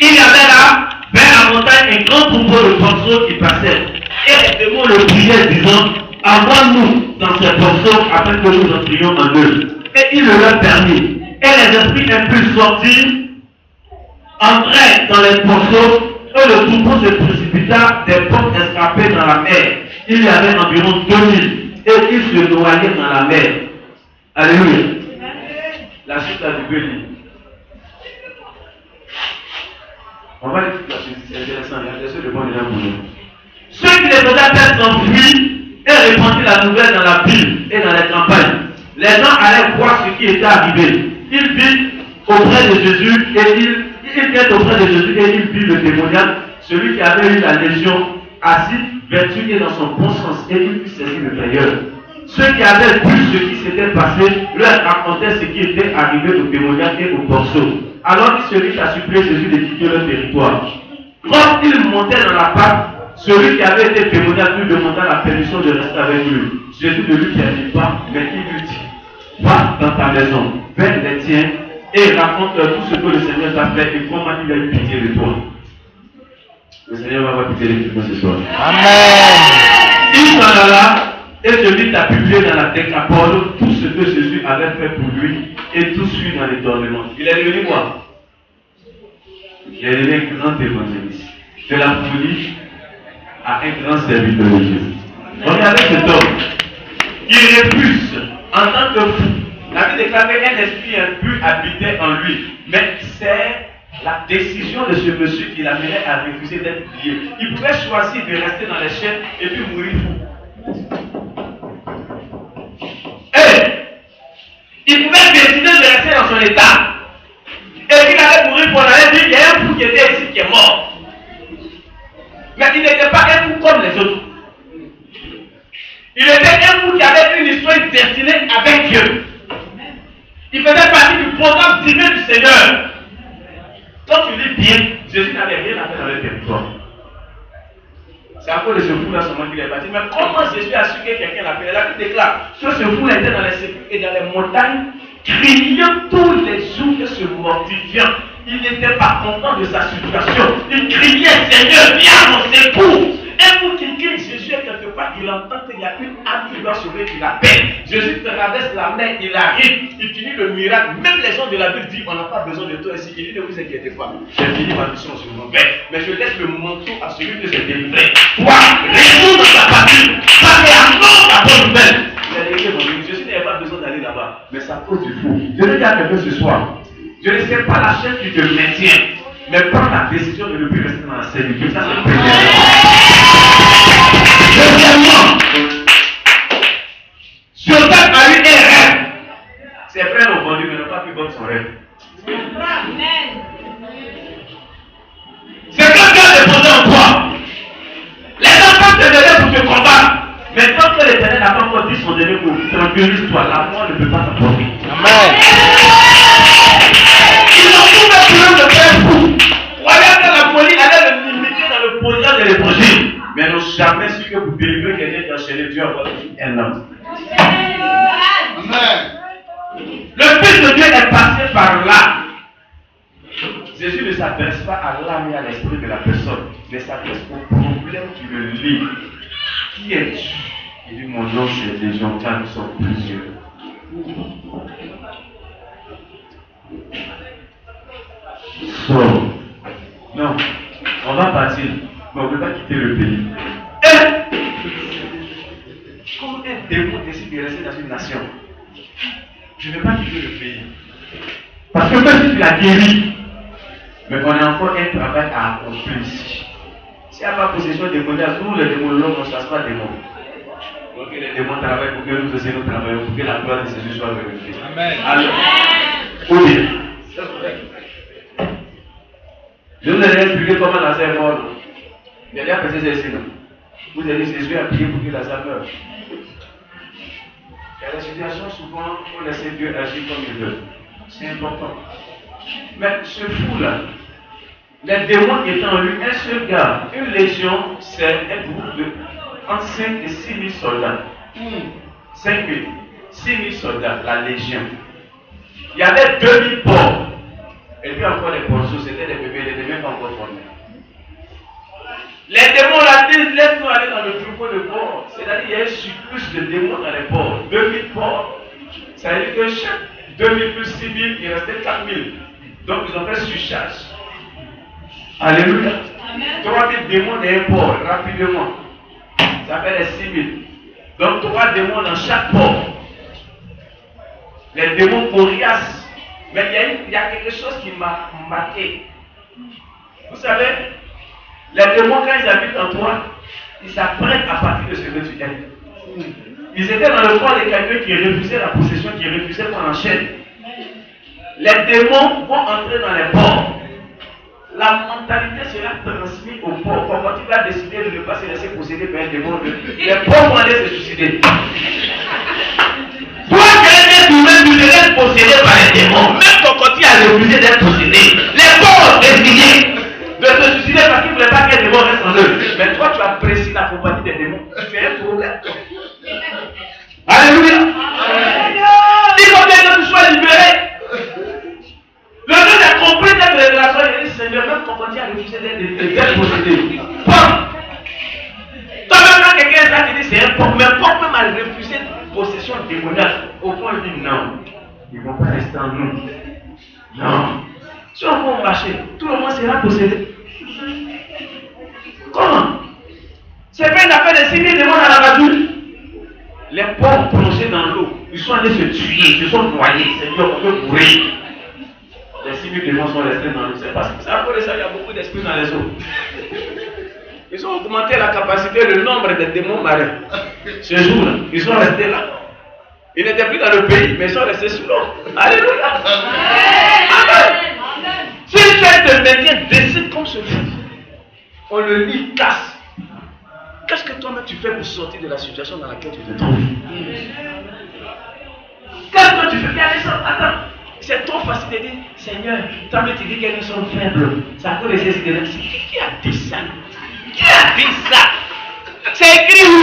Speaker 3: Il y avait là, vers la montagne, un grand troupeau de porceaux qui passait. Et les démons le priaient, disant, envoie-nous dans ces porceaux afin que nous entrions en eux. Et il le leur permit. Et les esprits impurs sortirent, entrèrent dans les porceaux, et le troupeau se précipita des portes escarpées dans la mer. Il y avait environ 2000, et ils se noyaient dans la mer. Alléluia. La suite là, du lire. On va lire toute la suite, c'est intéressant. Il y a des choses de bon déjà pour nous. Ceux qui les faisaient perdre s'enfuient et répandirent la nouvelle dans la ville et dans les campagnes. Les gens allaient voir ce qui était arrivé. Ils virent auprès de Jésus et ils viennent auprès de Jésus et ils virent le démoniaque, celui qui avait eu la légion, assis, vêtu et dans son bon sens, et il fut saisi de frayeur. Ceux qui avaient vu ce qui s'était passé leur racontaient ce qui était arrivé au démoniaque et au porceau. Alors il se mit à supplier Jésus de quitter leur territoire. Quand il montait dans la barque, celui qui avait été démoniaque lui demanda la permission de rester avec lui. Jésus ne lui permit pas, mais il lui dit, va dans ta maison, vers les tiens, et raconte-leur tout ce que le Seigneur t'a fait et comment il a eu pitié de toi. Le Seigneur va avoir pitié de toi ce soir. Amen. Il s'en alla et se mit à publier dans la Décapole tout ce que Jésus avait fait pour lui et tout suit dans l'étonnement. Il est devenu quoi? Il est devenu un grand évangéliste. De la folie à un grand serviteur de Dieu. Regardez cet homme. Il repousse en tant que fou. La Bible déclare qu'un esprit impur habitait en lui. Mais c'est la décision de ce monsieur qui l'amenait à refuser d'être lié. Il pouvait choisir de rester dans les chaînes et puis mourir fou. Il pouvait décider de rester dans son état. Et puis il allait mourir pour aller dire qu'il y a un fou qui était ici qui est mort. Mais il n'était pas un fou comme les autres. Il était un fou qui avait une histoire destinée avec Dieu. Il faisait partie du programme divin du Seigneur. Quand tu lis bien, Jésus n'avait rien à faire dans le territoire. C'est à cause de ce fou-là seulement qu'il est parti. Mais comment Jésus a su que quelqu'un l'appelait? La Bible déclare que ce fou-là était dans les sécurités et dans les montagnes, criant tous les jours et se mortifiant. Il n'était pas content de sa situation. Il criait, Seigneur, viens à mon secours. Un fou qui crie, Jésus est quelque part, il entend qu'il y a une âme qui doit sauver, il appelle. Jésus traverse la mer, il arrive, il finit le miracle. Même les gens de la Bible disent, on n'a pas besoin de toi ici. Il dit, ne vous inquiétez pas, j'ai fini ma mission sur mon père. Mais je laisse le manteau à celui qui s'est délivré. Toi, retourne dans ta patrie, parce qu'il annonce la bonne nouvelle. Il a dit, mon Dieu, Jésus n'avait pas besoin d'aller là-bas, mais ça cause du fou. Je vais dire à quelqu'un ce soir, je ne sais pas la chaîne qui te maintient, mais prends la décision de ne plus rester dans la servitude. Ça, c'est le premier. Deuxièmement, Joseph a eu un rêve. Ses frères l'ont vendu, mais n'ont pas pu vendre son rêve. C'est quand Dieu a déposé en toi. Les enfants te donnaient pour te combattre. Mais tant que l'Éternel n'a pas encore dit son dernier mot, tranquillise-toi, la mort ne peut pas t'apporter. Amen. Ils ont tout fait pour le faire fou. Croyant que la folie allait le limiter dans le programme de l'évangile. Mais n'ont jamais su que vous délivrez quelqu'un d'enchaîner Dieu à votre vie un homme. Amen. Le Fils de Dieu est passé par là. Jésus ne s'adresse pas à l'âme et à l'esprit de la personne, mais s'adresse au problème qui le lie. Qui es-tu? Il dit, mon nom c'est Légion, car nous sommes plusieurs. Non, on va partir, mais on ne peut pas quitter le pays. Comme un démon décide de rester dans une nation, je ne vais pas quitter le pays. Parce que même si tu l'as guéri, mais on a encore un travail à accomplir ici. S'il n'y a pas possession démoniaque, nous les démonologues, on ne chasse pas des démons. Donc les démons travaillent pour que nous aussi nous travaillons, pour que la gloire de Jésus soit glorifiée. Amen. Alors, oui. Je vous ai expliqué comment Lazare est mort. Il y a déjà passé ceci. Vous avez dit Jésus a prié pour que Lazare meure. Il y a des situations souvent où laisser Dieu agir comme il veut. C'est important. Mais ce fou-là, Les démons qui étaient en lui, un seul gars, une légion, c'est un groupe de entre 5 et 6 000 soldats. 5 000, 6 000 soldats, la légion. Il y avait 2000 porcs. Et puis encore les porceaux, c'était des bébés, les bébés pas encore formés. Les démons là disent, laisse-nous aller dans le troupeau de porcs. C'est-à-dire qu'il y a un surplus de démons dans les porcs. 2000 porcs. Ça veut dire que chaque 2000 plus 6000, il restait 4000. Donc ils ont fait surcharge. Alléluia. 3000 démons dans un porc, rapidement. Ça fait les 6000. Donc 3 démons dans chaque porc. Les démons coriaces. Mais il y a quelque chose qui m'a marqué. Vous savez, les démons, quand ils habitent en toi, ils s'apprennent à partir de ce que tu es. Ils étaient dans le corps de quelqu'un qui refusait la possession, qui refusait qu'on enchaîne. Les démons vont entrer dans les porcs. La mentalité sera transmise au porc. Quand tu vas décider de ne pas se laisser posséder par un démon, les porcs vont aller se suicider. Toi, tu te laisses posséder par les démons. Même quand tu as refusé d'être possédé, les porcs ont décidé de se suicider parce qu'ils ne voulaient pas que les démons restent en eux. Mais toi, tu apprécies la compagnie des démons. Tu fais un problème. Alléluia. Il faut bien que tu sois libéré. Le Dieu a compris cette révélation. Il dit, Seigneur, même quand tu as refusé d'être possédé. Toi-même, quand quelqu'un est là, tu dis, c'est un porc. Mais porc même a refusé une possession démoniaque. Au fond, il dit, non. Ils ne vont pas rester en nous. Non. Si on va marcher, tout le monde sera possédé. Comment? C'est pas une affaire de 6 000 démons dans la voiture. Les pauvres plongés dans l'eau, ils sont allés se tuer, ils se sont noyés. Seigneur, on veut mourir. Les 6 000 démons sont restés dans l'eau. C'est parce que à cause de ça, il y a beaucoup d'esprits dans les eaux. Ils ont augmenté la capacité, le nombre de démons marins. Ce jour-là, ils sont restés là. Ils n'étaient plus dans le pays, mais ils sont restés sous l'eau. Alléluia. Amen. Si le fait de maintien décide comme ce fou, on le lit, casse. Qu'est-ce que toi-même tu fais pour sortir de la situation dans laquelle tu te trouves? Qu'est-ce que tu fais? Attends, c'est trop facile de dire, Seigneur, toi-même tu dis qu'elles sont faibles. Ça peut laisser de qui a dit ça? Qui a dit ça? C'est écrit où?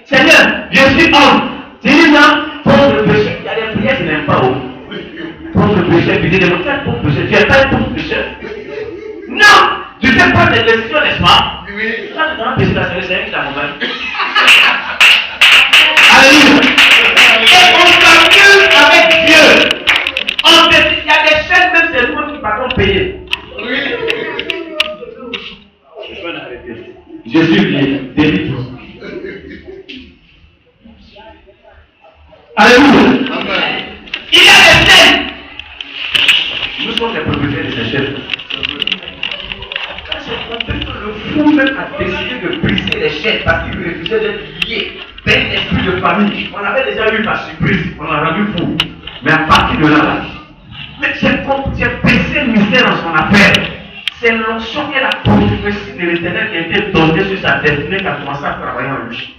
Speaker 3: Seigneur, je suis homme. Tu dis non, pauvre péché. Il y a des prières qui n'aiment pas où. Pauvre péché, tu dis de mon frère, pauvre péché. Tu n'es pas un pauvre péché. Non! Tu fais pas de décision, n'est-ce pas? Oui. Quand tu dois pécher la c'est avec ta montagne. Alléluia. Et on s'accuse avec Dieu. On décide, il y a des chaînes, même c'est nous qui partons payer. Oui. Je vais arrêter. Jésus vient, délivre. Alléluia. Amen. Il y a des chaînes. Nous sommes les propriétaires de ces chaînes. Le fou même a décidé de briser les chaînes parce qu'il refusait d'être lié par un esprit de famille. On avait déjà eu par surprise, on l'a rendu fou. Mais à partir de là, mais j'ai baissé le mystère dans son affaire. C'est l'onction et la prophétie de l'Éternel qui a été donnée sur sa destinée qui a commencé à travailler en lui.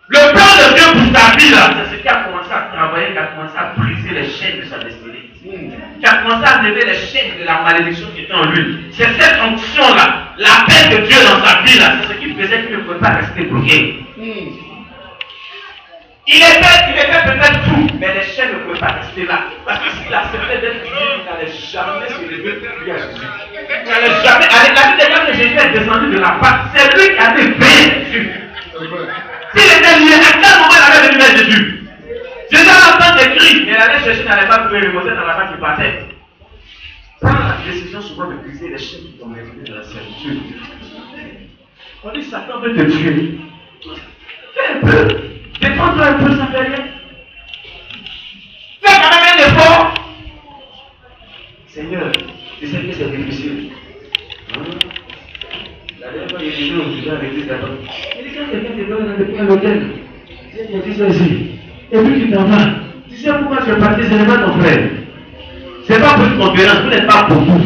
Speaker 3: Le plan de Dieu pour sa vie là, c'est ce qui a commencé à travailler, qui a commencé à briser les chaînes de sa destinée. Qui a commencé à lever les chaînes de la malédiction qui était en lui. C'est cette onction-là, la paix de Dieu dans sa vie-là, c'est ce qui faisait qu'il ne pouvait pas rester bloqué. Il était peut-être fou, mais les chaînes ne pouvaient pas rester là. Parce que s'il acceptait d'être lié, il n'allait jamais se lever pour prier à Jésus. Il n'allait jamais. Avec la vie de quand Jésus est descendu de la part, c'est lui qui avait veillé Jésus. S'il était lié, à quel moment il avait venu vers Jésus? Jésus entend des cris, mais il allait chercher, il n'allait pas trouver le Moselle dans la part qui partait. Prends la décision souvent de briser les chaînes qui t'ont maintenu dans la servitude. On dit Satan veut te tuer. Fais un peu. Défends-toi un peu, ça fait rien. Fais quand même un effort. Seigneur, je sais que c'est difficile. La dernière fois, il y a des gens qui ont arrêté d'abord. Il dit quand quelqu'un te donne depuis un hôtel, il dit ça ici. Et puis tu t'en vas. Tu sais pourquoi tu es parti, ce n'est pas ton frère. C'est pas pour une conférence, vous n'êtes pas pour vous.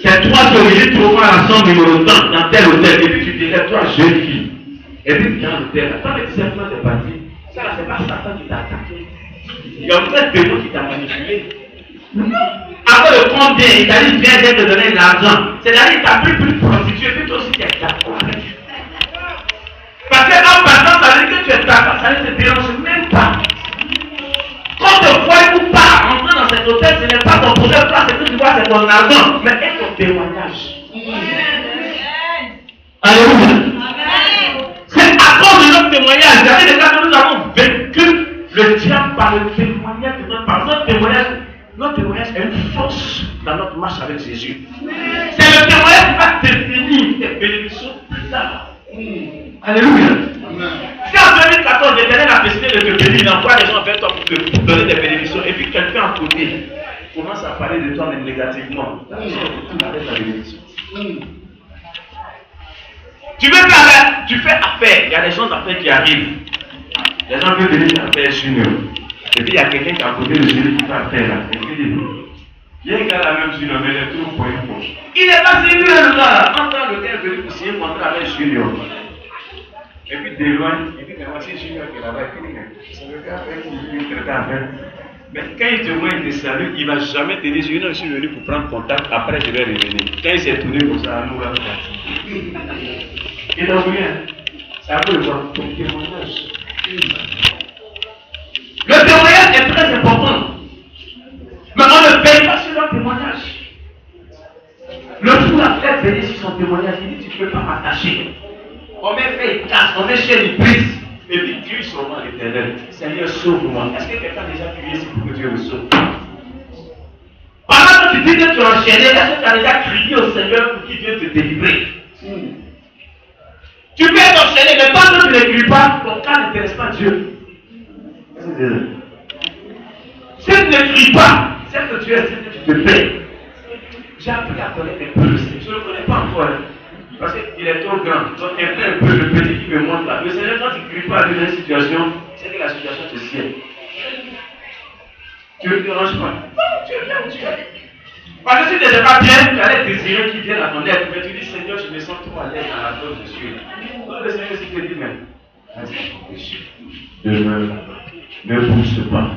Speaker 3: C'est toi qui origines trop à la chambre numéro 100 dans tel hôtel. Et puis tu te lèves, toi, jeune fille. Et puis tu es dans l'hôtel. Toi, mais tu sais pourquoi tu es parti. Ça là, c'est pas Satan qui t'a attaqué.
Speaker 5: Il y a aucun démon qui t'a manipulé. Après le compte bien, il t'a dit viens te donner de l'argent. C'est-à-dire qu'il t'a pris pour une prostituée, puis toi aussi tu es d'accord avec. Parce qu'en partant, ça veut dire que tu es d'accord, ça ne te dérange même pas. Quand tu vois ou pas rentrer dans cet hôtel, ce n'est pas ton projet, toi, c'est que tu vois, c'est ton argent, mais est ton témoignage. Alléluia. C'est à cause de notre témoignage. Il y avait des cas où nous avons vaincu le diable par le témoignage de notre témoignage. Notre témoignage est une force dans notre marche avec Jésus. C'est le témoignage qui va définir tes bénédictions plus tard. Alléluia. Si en 2014, l'Éternel a décidé de te bénir, il envoie les gens vers toi pour te donner des bénédictions, et puis quelqu'un à côté commence à parler de toi mais négativement. Tu arrêtes ta bénédiction. Tu veux faire, tu fais affaire, il y a des gens d'affaires qui arrivent. Les gens veulent venir faire junior. Et puis il y a quelqu'un qui est à côté de celui qui fait affaire là. Et puis il dit, il y a un gars là même junior, mais il est toujours pour une poche. Il n'est pas sérieux le gars. En tant que tel, venu pour signer un contrat avec junior. Et puis de loin, il dit que c'est junior qui est là-bas. Et puis c'est le gars avec qui il traite à faire. Mais quand il te voit, il te salue, il ne va jamais te dire, je suis venu pour prendre contact, après je vais revenir. Quand il s'est tourné comme ça, nous va et donc rien, c'est un peu le témoignage. Le témoignage est très important. Mais on ne paye pas sur le témoignage. Le fou a fait payer sur son témoignage, il dit tu ne peux pas m'attacher. On met fait casse, on met chez les prises. Et puis crie seulement à l'Éternel. Seigneur, sauve-moi. Est-ce que quelqu'un a déjà crié ici pour que Dieu le sauve? Pendant que tu dis que tu es enchaîné, est-ce que tu as déjà crié au Seigneur pour qu'il vienne te délivrer? Tu peux être enchaîné, mais tant que tu ne cries pas, ton cas n'intéresse pas Dieu. Si tu ne cries pas, c'est que tu es, c'est que tu te fais. J'ai appris à connaître un peu le Seigneur. Je ne le connais pas encore. Parce qu'il est trop grand. Donc, il y a un peu le petit qui me montre là. Le Seigneur, quand tu ne cries pas dans une situation, c'est que la situation te sied. Tu ne te déranges pas. Tu es bien où tu es. Parce que si tu n'étais pas bien, tu allais désirer qu'il vienne à ton aide. Mais tu dis, Seigneur, je me sens trop à l'aise dans la chose de Dieu. Donc, le Seigneur, si te dit, mais, ne pousse pas.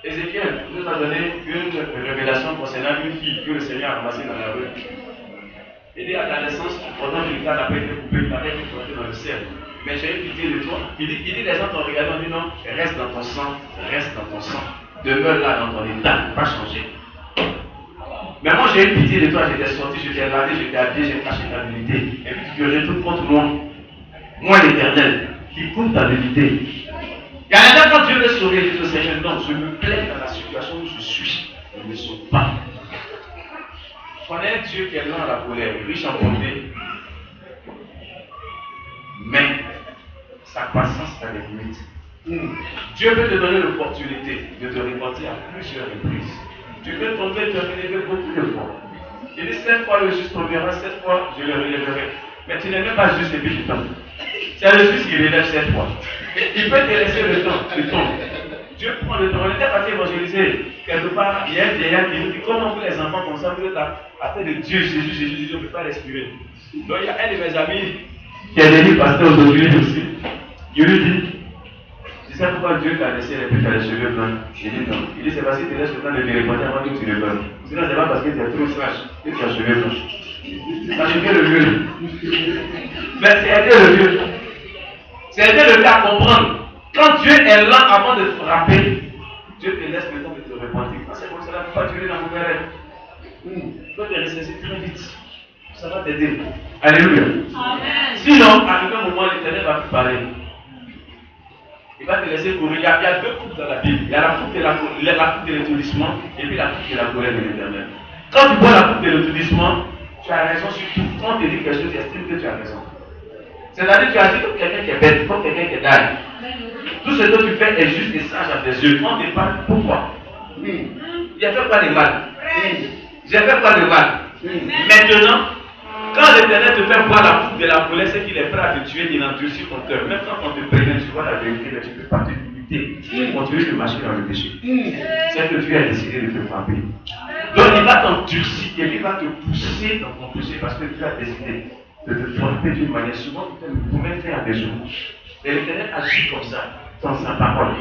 Speaker 5: Ézéchiel nous a donné une révélation concernant une fille que le Seigneur a ramassée dans la rue. Il dit à ta naissance, pendant que le cas n'a pas été coupé, il n'a pas été planté dans le ciel. Mais j'ai eu pitié de toi. Il dit les gens t'ont regardé, on dit non, reste dans ton sang, reste dans ton sang. Demeure là dans ton état, ne pas changer. Mais moi j'ai eu pitié de toi, j'étais sorti, j'étais lavé, j'étais habillé, j'ai caché ta nudité. Et puis tu te retournes contre moi. Moi l'Éternel, qui compte ta nudité. Il y a un temps quand Dieu veut sauver, il dit au Seigneur, non, je me plais dans la situation où je suis. Je ne me sauve pas. Je connais un Dieu qui est lent à la colère, riche en bonté. Mais sa patience a des limites. Dieu veut te donner l'opportunité de te repentir à plusieurs reprises. Tu peux tomber, te relever beaucoup de fois. Il dit 7 fois le juste tombera, 7 fois je le relèverai. Mais tu n'es même pas juste et puis tu tombes. C'est le juste qui relève 7 fois. Il peut te laisser le temps, tu tombes. Dieu prend le temps. On était parti évangéliser. Quelque part, il y a un vieillard qui nous dit comment vous les enfants comme ça, vous êtes à tête de Dieu, Jésus, on ne peut pas respirer. Donc il y a un de mes amis qui est devenu pasteur aujourd'hui aussi. Il lui dit, tu sais pourquoi Dieu t'a laissé les cheveux blancs? Il dit non. Il dit c'est parce qu'il te laisse le temps de te répondre avant que tu le donnes. Sinon c'est pas parce que tu es trop sage que tu as les cheveux blancs. Ça devient le mieux. Mais c'est aider le mieux. C'est aider le mieux à comprendre. Quand Dieu est lent avant de te frapper, Dieu te laisse le temps de te repentir. C'est comme cela, il ne faut pas durer dans mon rêve. Il faut te ressaisir très vite. Ça va t'aider. Alléluia. Amen. Sinon, à un moment, l'Éternel va te parler. Il va te laisser courir. Il y a deux coupes dans la Bible. Il y a la coupe de l'étourdissement et puis la coupe de la colère de l'Éternel. Quand tu bois la coupe de l'étourdissement, tu as raison sur tout. Quand on te dit quelque chose, tu estimes que tu as raison. C'est-à-dire que tu agis comme quelqu'un qui est bête, comme quelqu'un qui est dingue. Tout ce que tu fais est juste et sage à tes yeux. On te parle pourquoi? J'ai fait pas de mal. J'ai fait pas de mal. Maintenant, quand l'Éternel te fait boire la coupe de la colère, c'est qu'il est prêt à te tuer, il endurcit ton cœur. Même quand on te prévient, tu vois la vérité, mais tu ne peux pas te limiter. Tu continues de marcher dans le péché. C'est que Dieu a décidé de te frapper. Donc il va t'endurcir et il va te pousser dans ton péché parce que Dieu a décidé de te frapper d'une manière. Souvent, tu peux même faire à des jours. Et l'Éternel agit comme ça, dans sa parole.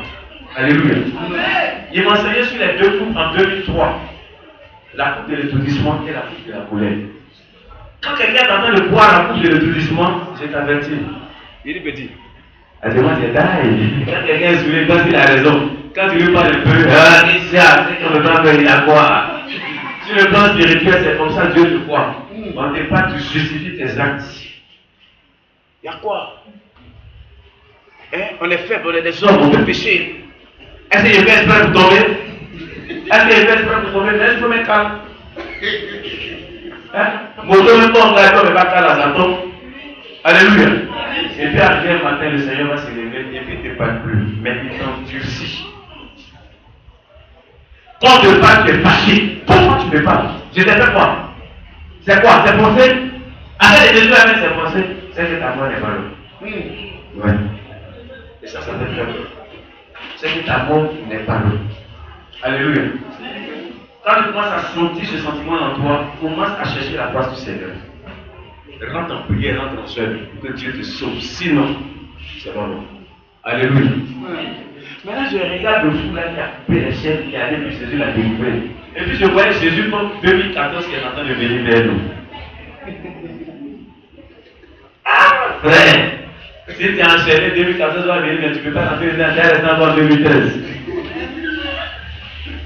Speaker 3: Alléluia. Il m'enseignait sur les deux coupes en 2003. La coupe de l'étourdissement et la coupe de la colère. Quand quelqu'un est en train de boire la coupe de l'étourdissement, je t'avertis. Il dit petit. Elle demande des tailles. Quand quelqu'un est saoulé, parce qu'il a raison. Quand tu lui parles un peu, c'est qu'on le temps qu'il a quoi. Sur le plan spirituel, c'est comme ça Dieu te croit. On ne t'est pas, tu justifies tes actes. Il y a quoi? On est faible, on est des hommes, on peut pécher. Est-ce que je fais exprès pour tomber? Est-ce que je fais exprès pour tomber? Mais je peux me calme. Mon Dieu, même quand on va ne pas calme à sa tombe. Alléluia. Et puis arrivé le matin, le Seigneur va se lever et puis il ne te parle plus. Mais il t'endurcit. Quand tu te parles, tu es fâché. Pourquoi tu me parles? Je t'ai fait quoi? C'est quoi? C'est pensé? Arrête de Jésus avec ses pensées. C'est que ta mort n'est pas là. Ouais. Et ça fait très bien. C'est que ta mort n'est pas là. Alléluia. Quand tu commences à sentir ce sentiment en toi, commence à chercher la face du Seigneur. Rentre en prière, rentre en jeûne, pour que Dieu te sauve. Sinon, c'est pas bon. Alléluia. Maintenant, je regarde le fou là qui a coupé les chaînes, qui a allé, puis Jésus l'a découvert. Et puis je voyais Jésus comme 2014 qui est en train de venir vers nous. Ah, frère! Si tu es enchaîné 2014, tu vas venir, mais tu ne peux pas rentrer dedans, tu vas rester encore en 2013.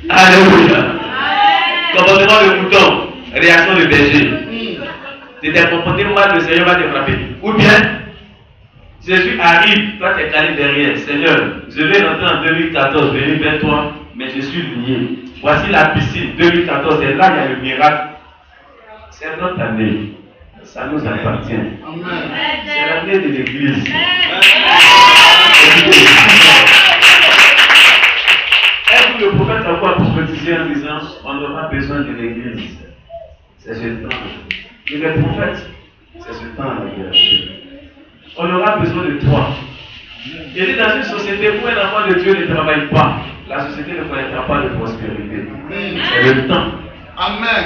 Speaker 3: Alléluia! Comportement de mouton, réaction de berger. Tu t'es comporté mal, le Seigneur va te frapper. Ou bien, Jésus arrive, toi tu es calé derrière. Seigneur, je vais rentrer en 2014, venir vers toi, mais je suis lié. Voici la piscine 2014, et là il y a le miracle. C'est notre année. Ça nous appartient. C'est l'année de l'église. Est-ce que le prophète a quoi prophétiser en disant on n'aura besoin de l'église? C'est ce temps. Et le prophète, c'est ce temps la vérité. On aura besoin de toi. Il dit dans une société où un enfant de Dieu ne travaille pas, la société ne connaîtra pas de prospérité. C'est le temps.
Speaker 2: Amen.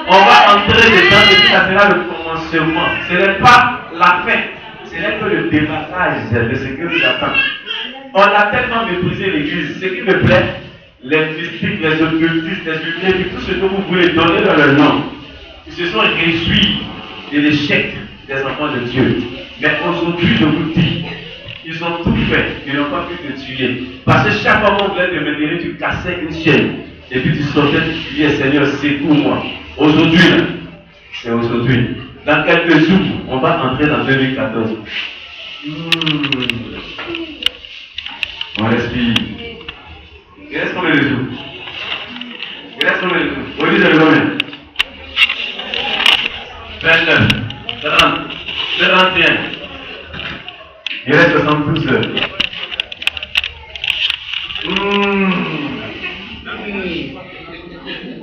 Speaker 3: On va entrer dedans et ça sera le commencement. Ce n'est pas la fin. Ce n'est que le démarrage de ce que nous attendons. On a tellement méprisé l'église. Ce qui me plaît, les mystiques, les occultistes, les ultimes, tout ce que vous voulez donner dans leur nom, ils se sont réjouis de l'échec des enfants de Dieu. Mais aujourd'hui, je vous dis, ils ont tout fait, ils n'ont pas pu te tuer. Parce que chaque fois qu'on voulait te mener, tu cassais une chaîne. Et puis tu sortais, tu disais, Seigneur, secours-moi. Aujourd'hui, c'est aujourd'hui. Dans quelques jours, on va entrer dans 2014. On respire. Il reste combien de jours? Il reste combien de jours? Aujourd'hui, c'est le combien? 29, 30, 31. Il reste 72 heures.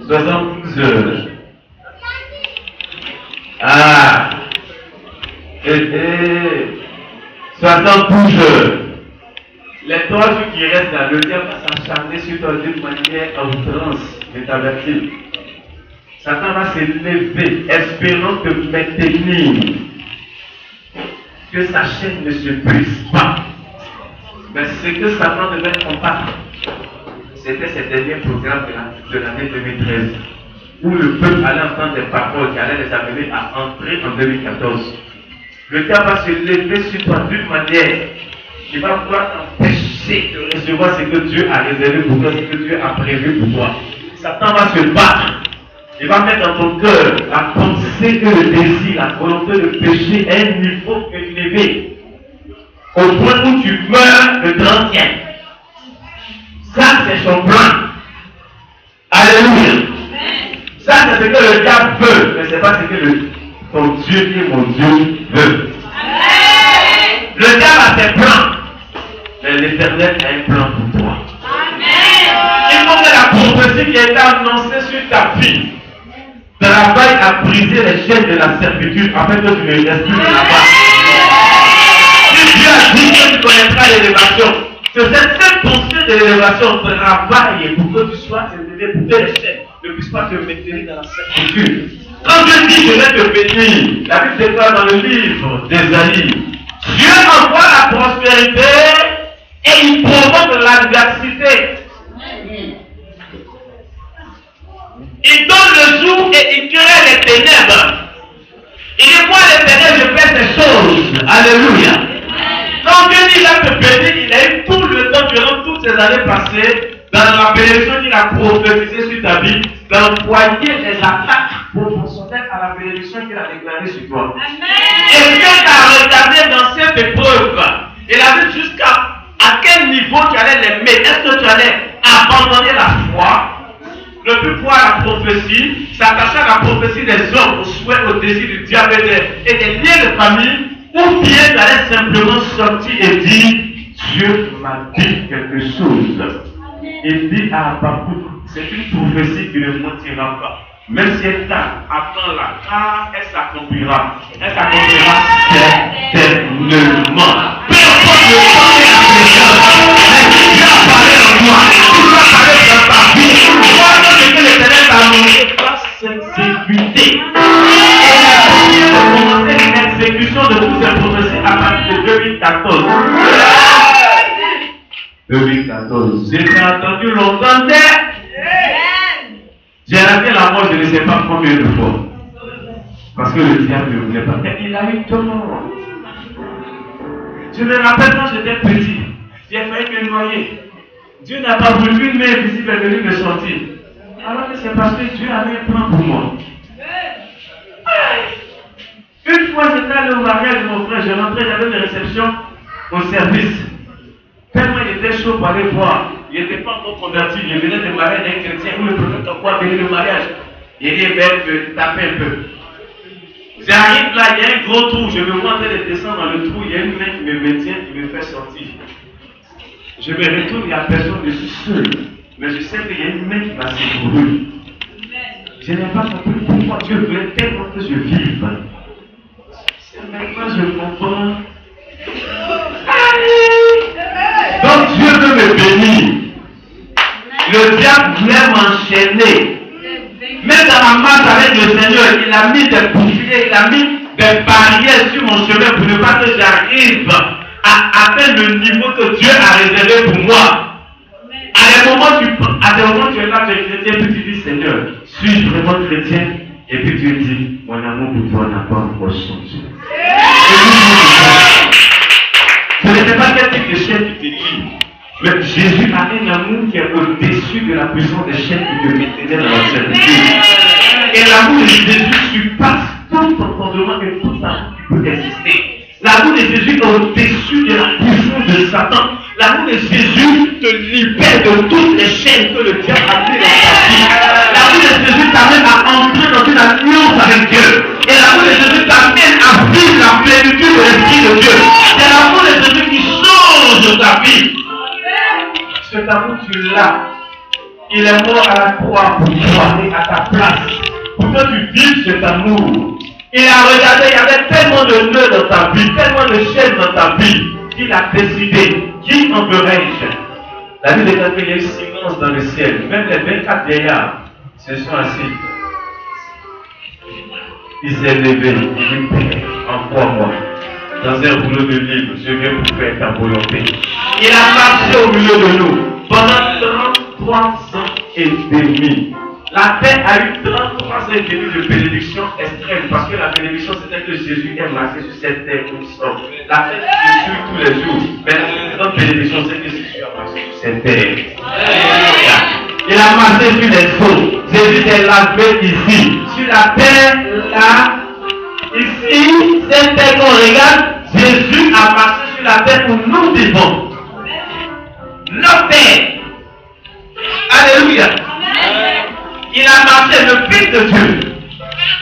Speaker 3: 72 heures. Ah! 72 heures. Les 3 jours qui restent là, le diable va s'acharner sur toi d'une manière à outrance, je t'avertis. Satan va se lever, espérant te maintenir. Que sa chaîne ne se brise pas. Mais ce que Satan devait combattre, c'était ces derniers programmes de l'année 2013, où le peuple allait entendre des paroles qui allaient les amener à entrer en 2014. Le diable va se lever sur toi d'une manière qui va pouvoir t'empêcher de recevoir ce que Dieu a réservé pour toi, ce que Dieu a prévu pour toi. Satan va se battre. Il va mettre dans ton cœur la pensée que le désir, la volonté de pécher à un niveau élevé. Au point où tu meurs le 30e. Ça, c'est son plan. Alléluia. Ça, c'est ce que le diable veut, mais ce n'est pas ce que ton Dieu qui est mon Dieu veut. Le diable a ses plans, mais l'Éternel a un plan pour toi. Il faut que la prophétie qui a été annoncée sur ta vie travaille à briser les chaînes de la servitude afin que tu ne restes plus là-bas. Si Dieu a dit que tu connaîtras l'élévation, que cette seule pensée de l'élévation travaille pour que tu sois élevé, pour que les chaînes ne puissent pas te maintenir dans la servitude. Quand Dieu dit je vais te bénir, la Bible déclare dans le livre d'Ésaïe, Dieu envoie la prospérité
Speaker 5: Et il provoque l'adversité. Il donne le jour et il crée les ténèbres. Il dit, moi l'Éternel, je fais ces choses. Alléluia. Quand Dieu dit, il va te bénir, il a eu tout le temps, durant toutes ces années passées, dans la bénédiction qu'il a prophétisée sur ta vie, d'envoyer les attaques proportionnelles à la bénédiction qu'il a déclarée sur toi. Et Dieu t'a regardé dans cette épreuve. Il a vu jusqu'à quel niveau tu allais l'aimer. Est-ce que tu allais abandonner la foi, ne plus croire à la prophétie, s'attacher à la prophétie des hommes, au souhait, au désir du diable et des liens de famille, ou bien tu allais simplement sortir et dire, Dieu m'a dit quelque chose. Il dit à Habakkuk, c'est une prophétie qui ne mentira pas. Même si elle tarde, attends-la, car elle s'accomplira. Elle s'accomplira certainement. Peu importe le temps et la présence, mais Dieu a parlé en toi. Il va parler dans ta vie. Toi, ce que l'Éternel t'a annoncé va s'exécuter. Et la Bible a commencé l'exécution de toutes ces prophéties à partir de 2014. 2014. J'ai entendu longtemps. J'ai raté la mort, je ne sais pas combien de fois. Parce que le diable ne voulait pas. Il a eu tort. Je me rappelle quand j'étais petit, j'ai failli me noyer. Dieu n'a pas voulu, une main invisible est venue me sortir. Alors que c'est parce que Dieu avait un plan pour moi. Une fois j'étais allé au mariage de mon frère, je rentrais, j'avais une réception au service. Tellement il était chaud pour aller voir. Il n'était pas encore converti. Il venait de mariage d'un chrétien où le prophète a quoi venir le mariage. Il dit, ben, taper un peu. J'arrive là, il y a un gros trou. Je me vois en train de descendre dans le trou. Il y a une main qui me maintient, qui me fait sortir. Je me retourne, il n'y a personne, je suis seul. Mais je sais qu'il y a une main qui m'a secouru. Je n'ai pas compris pourquoi Dieu voulait tellement que je vive. C'est maintenant que je comprends. Donc Dieu veut me bénir. Le diable voulait m'enchaîner. Même dans ma marche avec le Seigneur, il a mis des boucliers, il a mis des barrières sur mon chemin pour ne pas que j'arrive à atteindre le niveau que Dieu a réservé pour moi. À des moments, tu es là, tu es chrétien, puis tu dis, Seigneur, suis-je vraiment chrétien? Et puis Dieu dit, mon amour pour toi n'a pas encore changé. Ce n'était pas quel type de chaîne qui te dit. Mais Jésus a un amour qui est au-dessus de la puissance des chaînes qui te maintenaient dans la servitude. Et l'amour de Jésus surpasse tout entendement et tout amour qui peut exister. L'amour de Jésus est au-dessus de la puissance de Satan. L'amour de Jésus te libère de toutes les chaînes que le diable a mis dans ta vie. L'amour de Jésus t'amène à entrer dans une alliance avec Dieu. Et l'amour de Jésus t'amène à vivre la plénitude de l'Esprit de Dieu. C'est l'amour de Jésus qui change ta vie. Cet amour, tu l'as. Il est mort à la croix pour toi et à ta place. Pour que tu vives cet amour. Il a regardé, il y avait tellement de nœuds dans ta vie, tellement de chaînes dans ta vie, qu'il a décidé, qui enverrai-je? La Bible déclare qu'il y a eu silence dans le ciel. Même les 24 vieillards se sont assis. Il s'est levé, il dit, Père, envoie-moi dans un rouleau de livre, je viens pour faire ta volonté. Il a marché au milieu de nous pendant 33 ans et demi. La terre a eu 33 ans et demi de bénédiction extrême, parce que la bénédiction c'était que Jésus est marché sur cette terre où nous sommes. La terre se suit tous les jours, mais la grande bénédiction c'est que Jésus a marché sur cette terre. Il a marché sur les eaux. Jésus est lavé ici, sur la terre là. Ici, cette terre qu'on regarde, Jésus a marché sur la terre où nous vivons. Notre terre. Alléluia. Il a marché, le Fils de Dieu.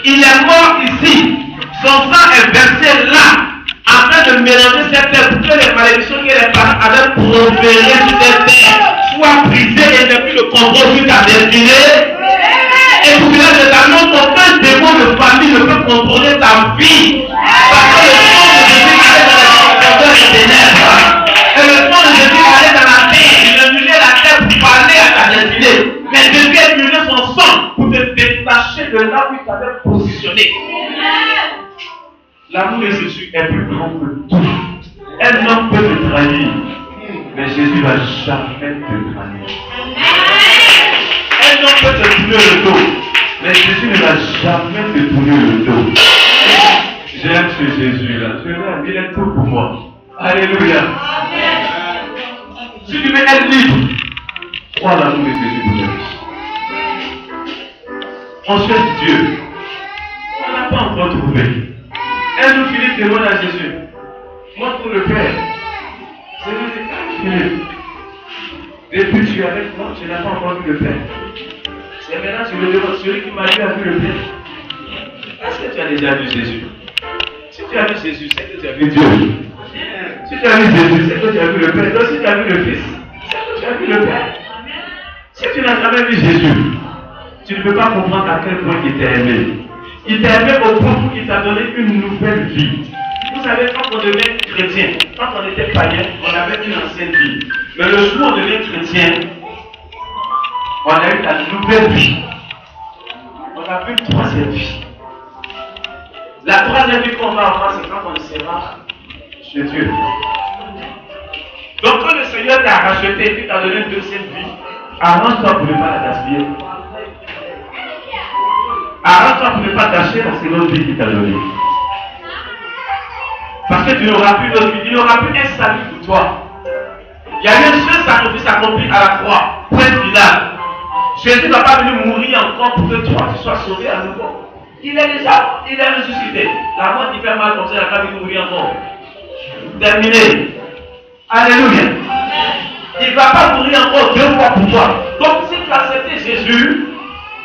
Speaker 5: Il est mort ici. Son sang est versé là, afin de mélanger cette terre pour que les malédictions que les parents avaient proférées sur cette terre soient brisées et ne plus le contrôle sur ta destinée. Et pour cela, je t'annonce qu'aucun démon de famille ne peut contrôler ta vie. Parce que le sang de Jésus allait dans la profondeur des ténèbres. Et le sang de Jésus allait dans la terre. Il a musé la terre pour parler à ta destinée. Mais Jésus a musé son sang pour te détacher de là où il t'avait positionné. L'amour de Jésus est plus grand que tout. Un homme peut te trahir.
Speaker 3: Mais Jésus ne va jamais te trahir. Un homme peut te tourner le dos, mais Jésus ne va jamais te tourner le dos. J'aime ce Jésus-là. Je l'aime, il est tout pour moi. Alléluia. Si tu veux être libre, crois l'amour de Jésus pour toi. On cherche Dieu. On n'a pas encore trouvé. Un jour, Philippe demande à Jésus, montre le Père. Jésus dit, Philippe, depuis que tu es avec moi, je n'ai pas encore vu le Père. C'est maintenant que tu me demandes, celui qui m'a vu a vu le Père. Est-ce que tu as déjà vu Jésus? Si tu as vu Jésus, c'est que tu as vu Dieu. Si tu as vu Jésus, c'est que tu as vu le Père. Donc si tu as vu le Fils, c'est que tu as vu le Père. Si tu n'as jamais vu Jésus, tu ne peux pas comprendre à quel point il t'a aimé. Il t'a aimé au point où il t'a donné une nouvelle vie. Vous savez, quand on devient chrétien, quand on était païen, on avait une ancienne vie. Mais le jour où on devient chrétien, on a eu la nouvelle vie. On a vu une troisième vie. La troisième vie qu'on va avoir, c'est quand on sera chez Dieu. Donc quand le Seigneur t'a racheté et qu'il t'a donné une deuxième vie, arrange-toi pour ne pas la gaspiller. Arrange-toi pour ne pas gâcher la seconde vie qu'il t'a donnée. Parce que tu n'auras plus d'autre vie, il n'y aura plus un salut pour toi. Il y a eu un seul sacrifice accompli à la croix, point final. Jésus ne va pas venir mourir encore pour que toi tu sois sauvé à nouveau. Il est ressuscité. La mort qui fait mal comme ça, il n'a pas venir mourir encore. Terminé. Alléluia. Il ne va pas mourir encore 2 fois pour toi. Donc si tu as accepté Jésus,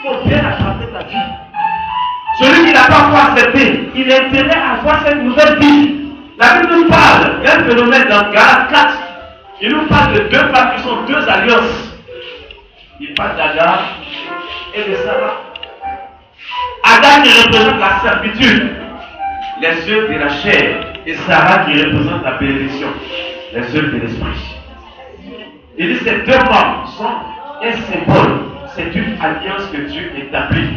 Speaker 3: il faut bien attraper ta vie. Celui qui n'a pas encore accepté, il a intérêt à avoir cette nouvelle vie. La Bible nous parle d'un phénomène dans Galates 4. Il nous parle de 2 femmes qui sont 2 alliances. Il parle d'Agar et de Sarah. Agar qui représente la servitude, les œuvres de la chair, et Sarah qui représente la bénédiction, les œuvres de l'esprit. Il dit ces 2 femmes sont un symbole, c'est une alliance que Dieu établit.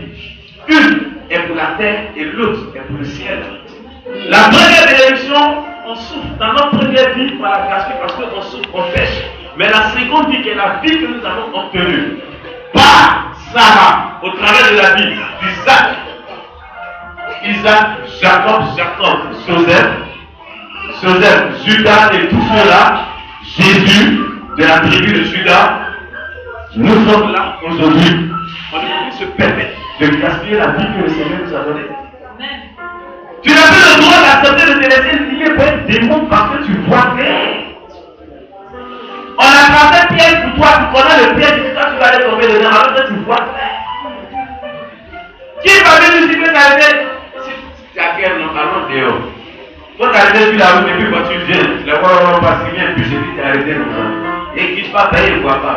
Speaker 3: Une est pour la terre et l'autre est pour le ciel. La première bénédiction, on souffre dans notre première vie par la grâce parce qu'on souffre, on pêche. Mais la seconde vie qui est la vie que nous avons obtenue par Sarah, au travers de la vie d'Isaac, Jacob, Joseph, Judas et tous ceux-là, Jésus de la tribu de Judas, nous sommes là aujourd'hui. On ne peut plus se permettre de gaspiller la vie que le Seigneur nous a donnée. Tu n'as plus le droit d'accepter de te laisser lier par un démon parce que tu vois clair. On a tracé un piège pour toi, tu connais le piège, quand tu vas aller tomber dedans, alors que tu vois clair. Qui va venir ici que tu as été? Si tu as clair, non, allons dehors. Quand tu as arrivé sur la route et puis quand tu viens, tu la vois passer bien, puis j'ai dit tu as arrêté longtemps. Et quitte pas, payer, ne voit pas.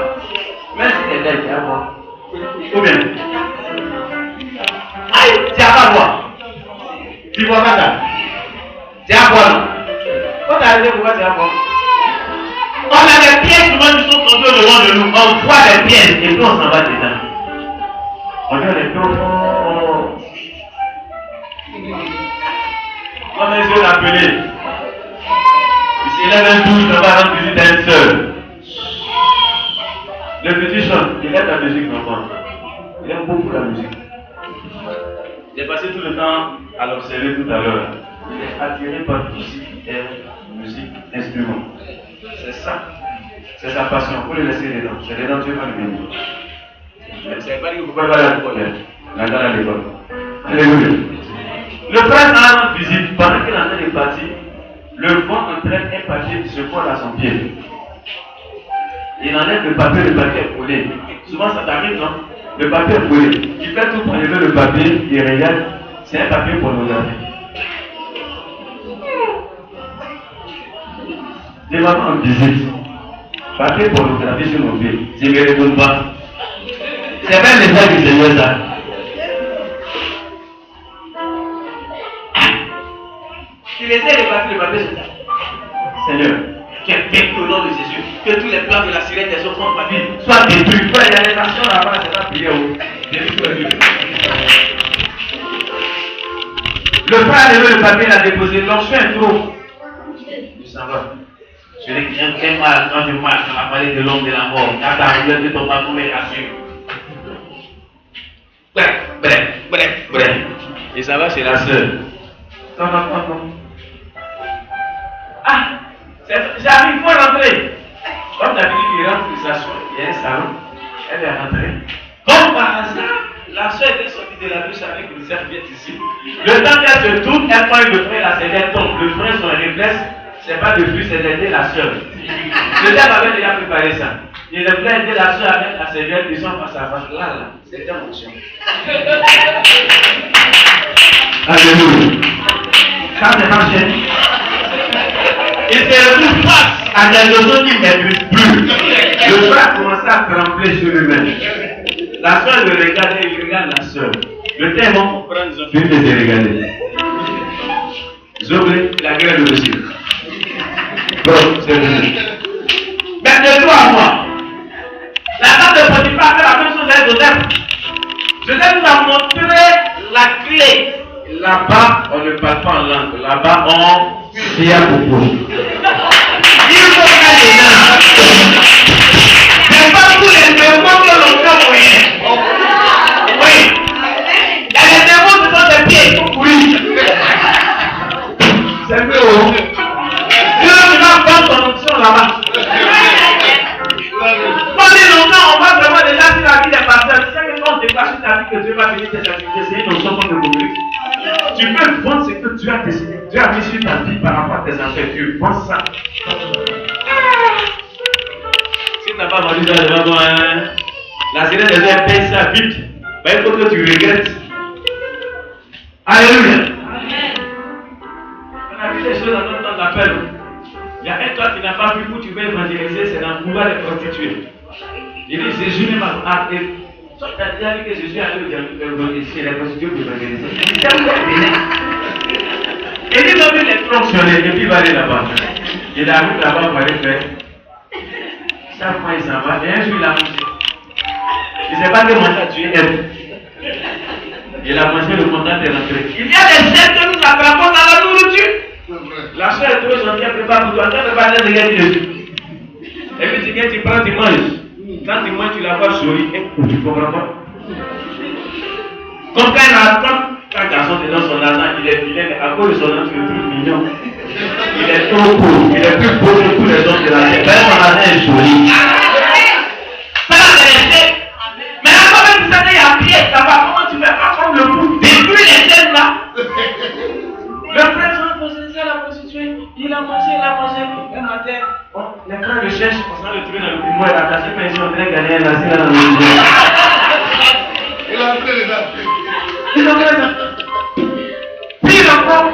Speaker 3: Même si tu es là, tu vas voir. Ou bien? Aïe, tu vas pas voir. Tu vois pas ça? Tu vas voir. Quand tu es arrivé, pourquoi tu vas voir? On a des pièges souvent qui sont tombés devant de nous. On voit les pièges et puis on s'en va dedans. On a les pièges. On est yeux appelés. Il s'élève un douche, on va rendre visite à une seule. Le petit chante, il aime la musique, l'enfant. Il aime beaucoup la musique. J'ai passé tout le temps à l'observer tout à l'heure. Il est attiré par tout ce qui est musique, instrument. C'est ça. C'est sa passion. Vous le laissez dedans. C'est dedans que Dieu va le bénir. Je ne savais pas que vous pouvez aller à l'école. Là, à l'école. Alléluia. Le frère a rendu visite. Pendant qu'il est en train de partir, le vent entraîne un papier qui se colle à son pied. Il enlève le papier est collé. Souvent ça t'arrive, non? Le papier est collé. Il fait tout pour enlever le papier, il regarde. C'est un papier pornographique. Des mamans en visite. Papier pornographique sur mon pied. Je ne me retourne pas. C'est même les gens qui se voient ça. Il essaie de passer le papier sur ça. Seigneur, qu'au nom de Jésus, que tous les plans de la sirène des autres ma vie soient détruits. Il y a des nations là-bas, c'est pas prier. Le frère a levé le papier, l'a déposé. Donc je fais un tour. Il s'en va.
Speaker 5: Je les crains très mal quand je marche dans la vallée de l'ombre de la mort. Car ta douleur de ton bâton les rassure. Bref. Et ça va chez la sœur. Ça va pas, non. Ah, j'arrive pour rentrer. Comme d'habitude, il rentre, il s'assoit. Il y a un salon. Elle est rentrée. Comme par hasard, la soeur était sortie de la douche avec une serviette ici. Le temps qu'elle se tourne, elle prend le frein, la serviette tombe. Le frein, son réflexe, c'est pas de plus, c'est d'aider la soeur. Le diable avait déjà préparé ça. Il devait aider la soeur avec la serviette, ils sont face à face. Là, c'était mon chien. Alléluia. Ça, c'est ma chaîne. Il se retrouve face à quelque chose qui ne maîtrise plus. Le frère commençait à trembler sur lui-même. La soeur le regardait, il regarde la soeur. Le temps vont comprendre, ils ont fini de se regarder. Zoblé, la gueule aussi. Bon, c'est venu. Mais de toi à moi, la femme de Potiphar fait la même chose avec Joseph. Joseph nous a montré la clé. Là-bas, on ne parle pas en langue. Là-bas, on vit à beaucoup. Il faut faire les nains. C'est pas tous les démons que l'on fait moyen. Oui. Il y a des démons qui sont des pieds. Oui. C'est vrai, oh. Dieu nous a fait son option là-bas. Pendant longtemps, on va vraiment déjà sur la vie des pasteurs. Tu sais que quand on dépasse sur ta vie que Dieu va venir tes activités, c'est une option qu'on ne communique. Tu peux vendre ce que Dieu a décidé. Dieu a mis sur ta vie par rapport à tes affaires. Tu vends ça. Si tu n'as pas vendu ça devant toi, la sirène des airs paye ça vite. Mais il faut que tu regrettes. Alléluia. On a vu des choses dans notre temps d'appel. Il y a un toi qui n'a pas vu où tu veux évangéliser, c'est dans le pouvoir des prostituées. Il dit Jésus n'est pas arrêté. Toi, tu as déjà vu que Jésus a eu chez les prostituées pour évangéliser. Il dit non, il est fonctionné, et puis il va aller là-bas. Il arrive là-bas pour aller faire. Chaque fois il s'en va, et un jour il a mangé. Il ne sait pas que manger a tué elle. Il a mangé, le contact est rentré. Il y a des gens que nous attrapons dans la nourriture. La soeur est trop gentille, elle prépare pour toi, elle prépare des gars dessus. Et puis tu prends, tu manges. Quand tu manges, tu la vois sourire. Tu ne comprends pas. Comme quand un garçon te donne son argent, il est vilain, mais à cause de son argent, tu le trouves mignon. Il est trop beau, il est plus beau que tous les autres de la terre. Mais son argent est joli. Ça va te rester. Mais là, quand même, tu sais qu'il y a pied, ça va, comment tu fais pas prendre le coup? Détruis les têtes là. Le frère c'est la prostituée, il a mangé. Un matin, bon, les frères le cherchent, on s'en retrouve dans le bureau, il a caché, mais ils sont en train de gagner un assis là dans le bureau.
Speaker 2: Il a entré les dates.
Speaker 5: Ils ont fait ça. Pire encore,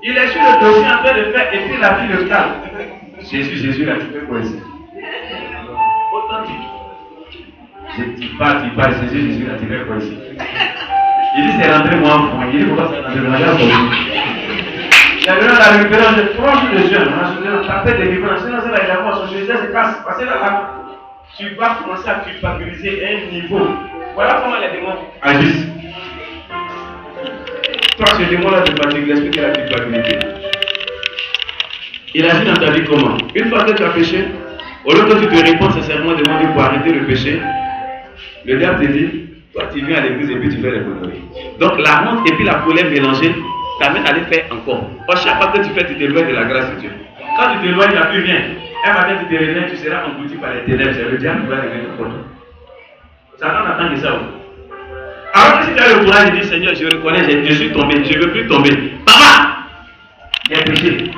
Speaker 5: il est sur le dossier en train de faire, et puis la fille le calme. Jésus, là, tu fais quoi ici? Authentique. Tu parles, Jésus, là, tu fais quoi ici? Il dit, c'est rentré moi en fond. Il dit, pourquoi c'est rentré? Regarde pour lui. Il y a vraiment la référence de 3 jours de jeûne. On a fait des différences. Sinon, c'est là, il a quoi? Son Jésus se casse. Parce que là, tu vas commencer à culpabiliser un niveau. Voilà comment les démons agissent. Toi, ce démon-là te fatigue, l'esprit de la culpabilité. Il agit dans ta vie comment? Une fois que tu as péché, au lieu que tu te réponds sincèrement devant Dieu pour arrêter le péché, le diable te dit, toi tu viens à l'église et puis tu fais les conneries. Donc la honte et puis la colère mélangée t'amènent à les faire encore. Or, chaque fois que tu fais, tu t'éloignes de la grâce de Dieu. Quand tu t'éloignes, il n'y a plus rien. Un matin, tu te réveilles, tu seras englouti par les ténèbres. C'est le diable qui va revenir contre toi. Satan attend que ça. Alors que si tu as le courage de dire, Seigneur, je reconnais, je suis tombé, je ne veux plus tomber. Papa, il y a péché.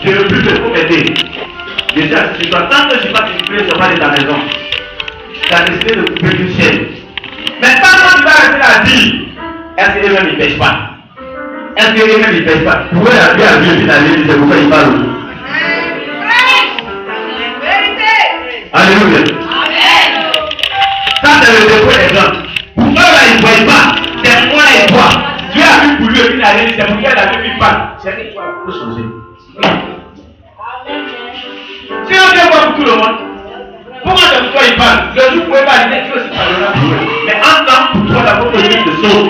Speaker 5: Je ne veux plus te commettre. Déjà, si toi, tant que tu vas t'écouter, tu vas de ta maison. Tu as décidé de couper une chaîne. Mais quand tu vas rester là à dire, est-ce qu'eux-mêmes ne pêchent pas? Est-ce qu'eux-mêmes ne pêchent pas? Pourquoi la vie a vu une année, c'est pourquoi ils parlent? Alléluia. Ça, c'est le dépôt des gens. Pourquoi là, ils ne voient pas? C'est moi, ils voient. Dieu a vu pour lui et puis il a dit, c'est pourquoi il a vu qu'il parle. C'est que toi, il faut changer. Si on vient voir pour tout le monde, pourquoi c'est pour toi il parle? Le jour où vous pouvez pas dire, Dieu aussi parlera pour eux. Mais en temps, pour toi, d'abord, il faut de sauve.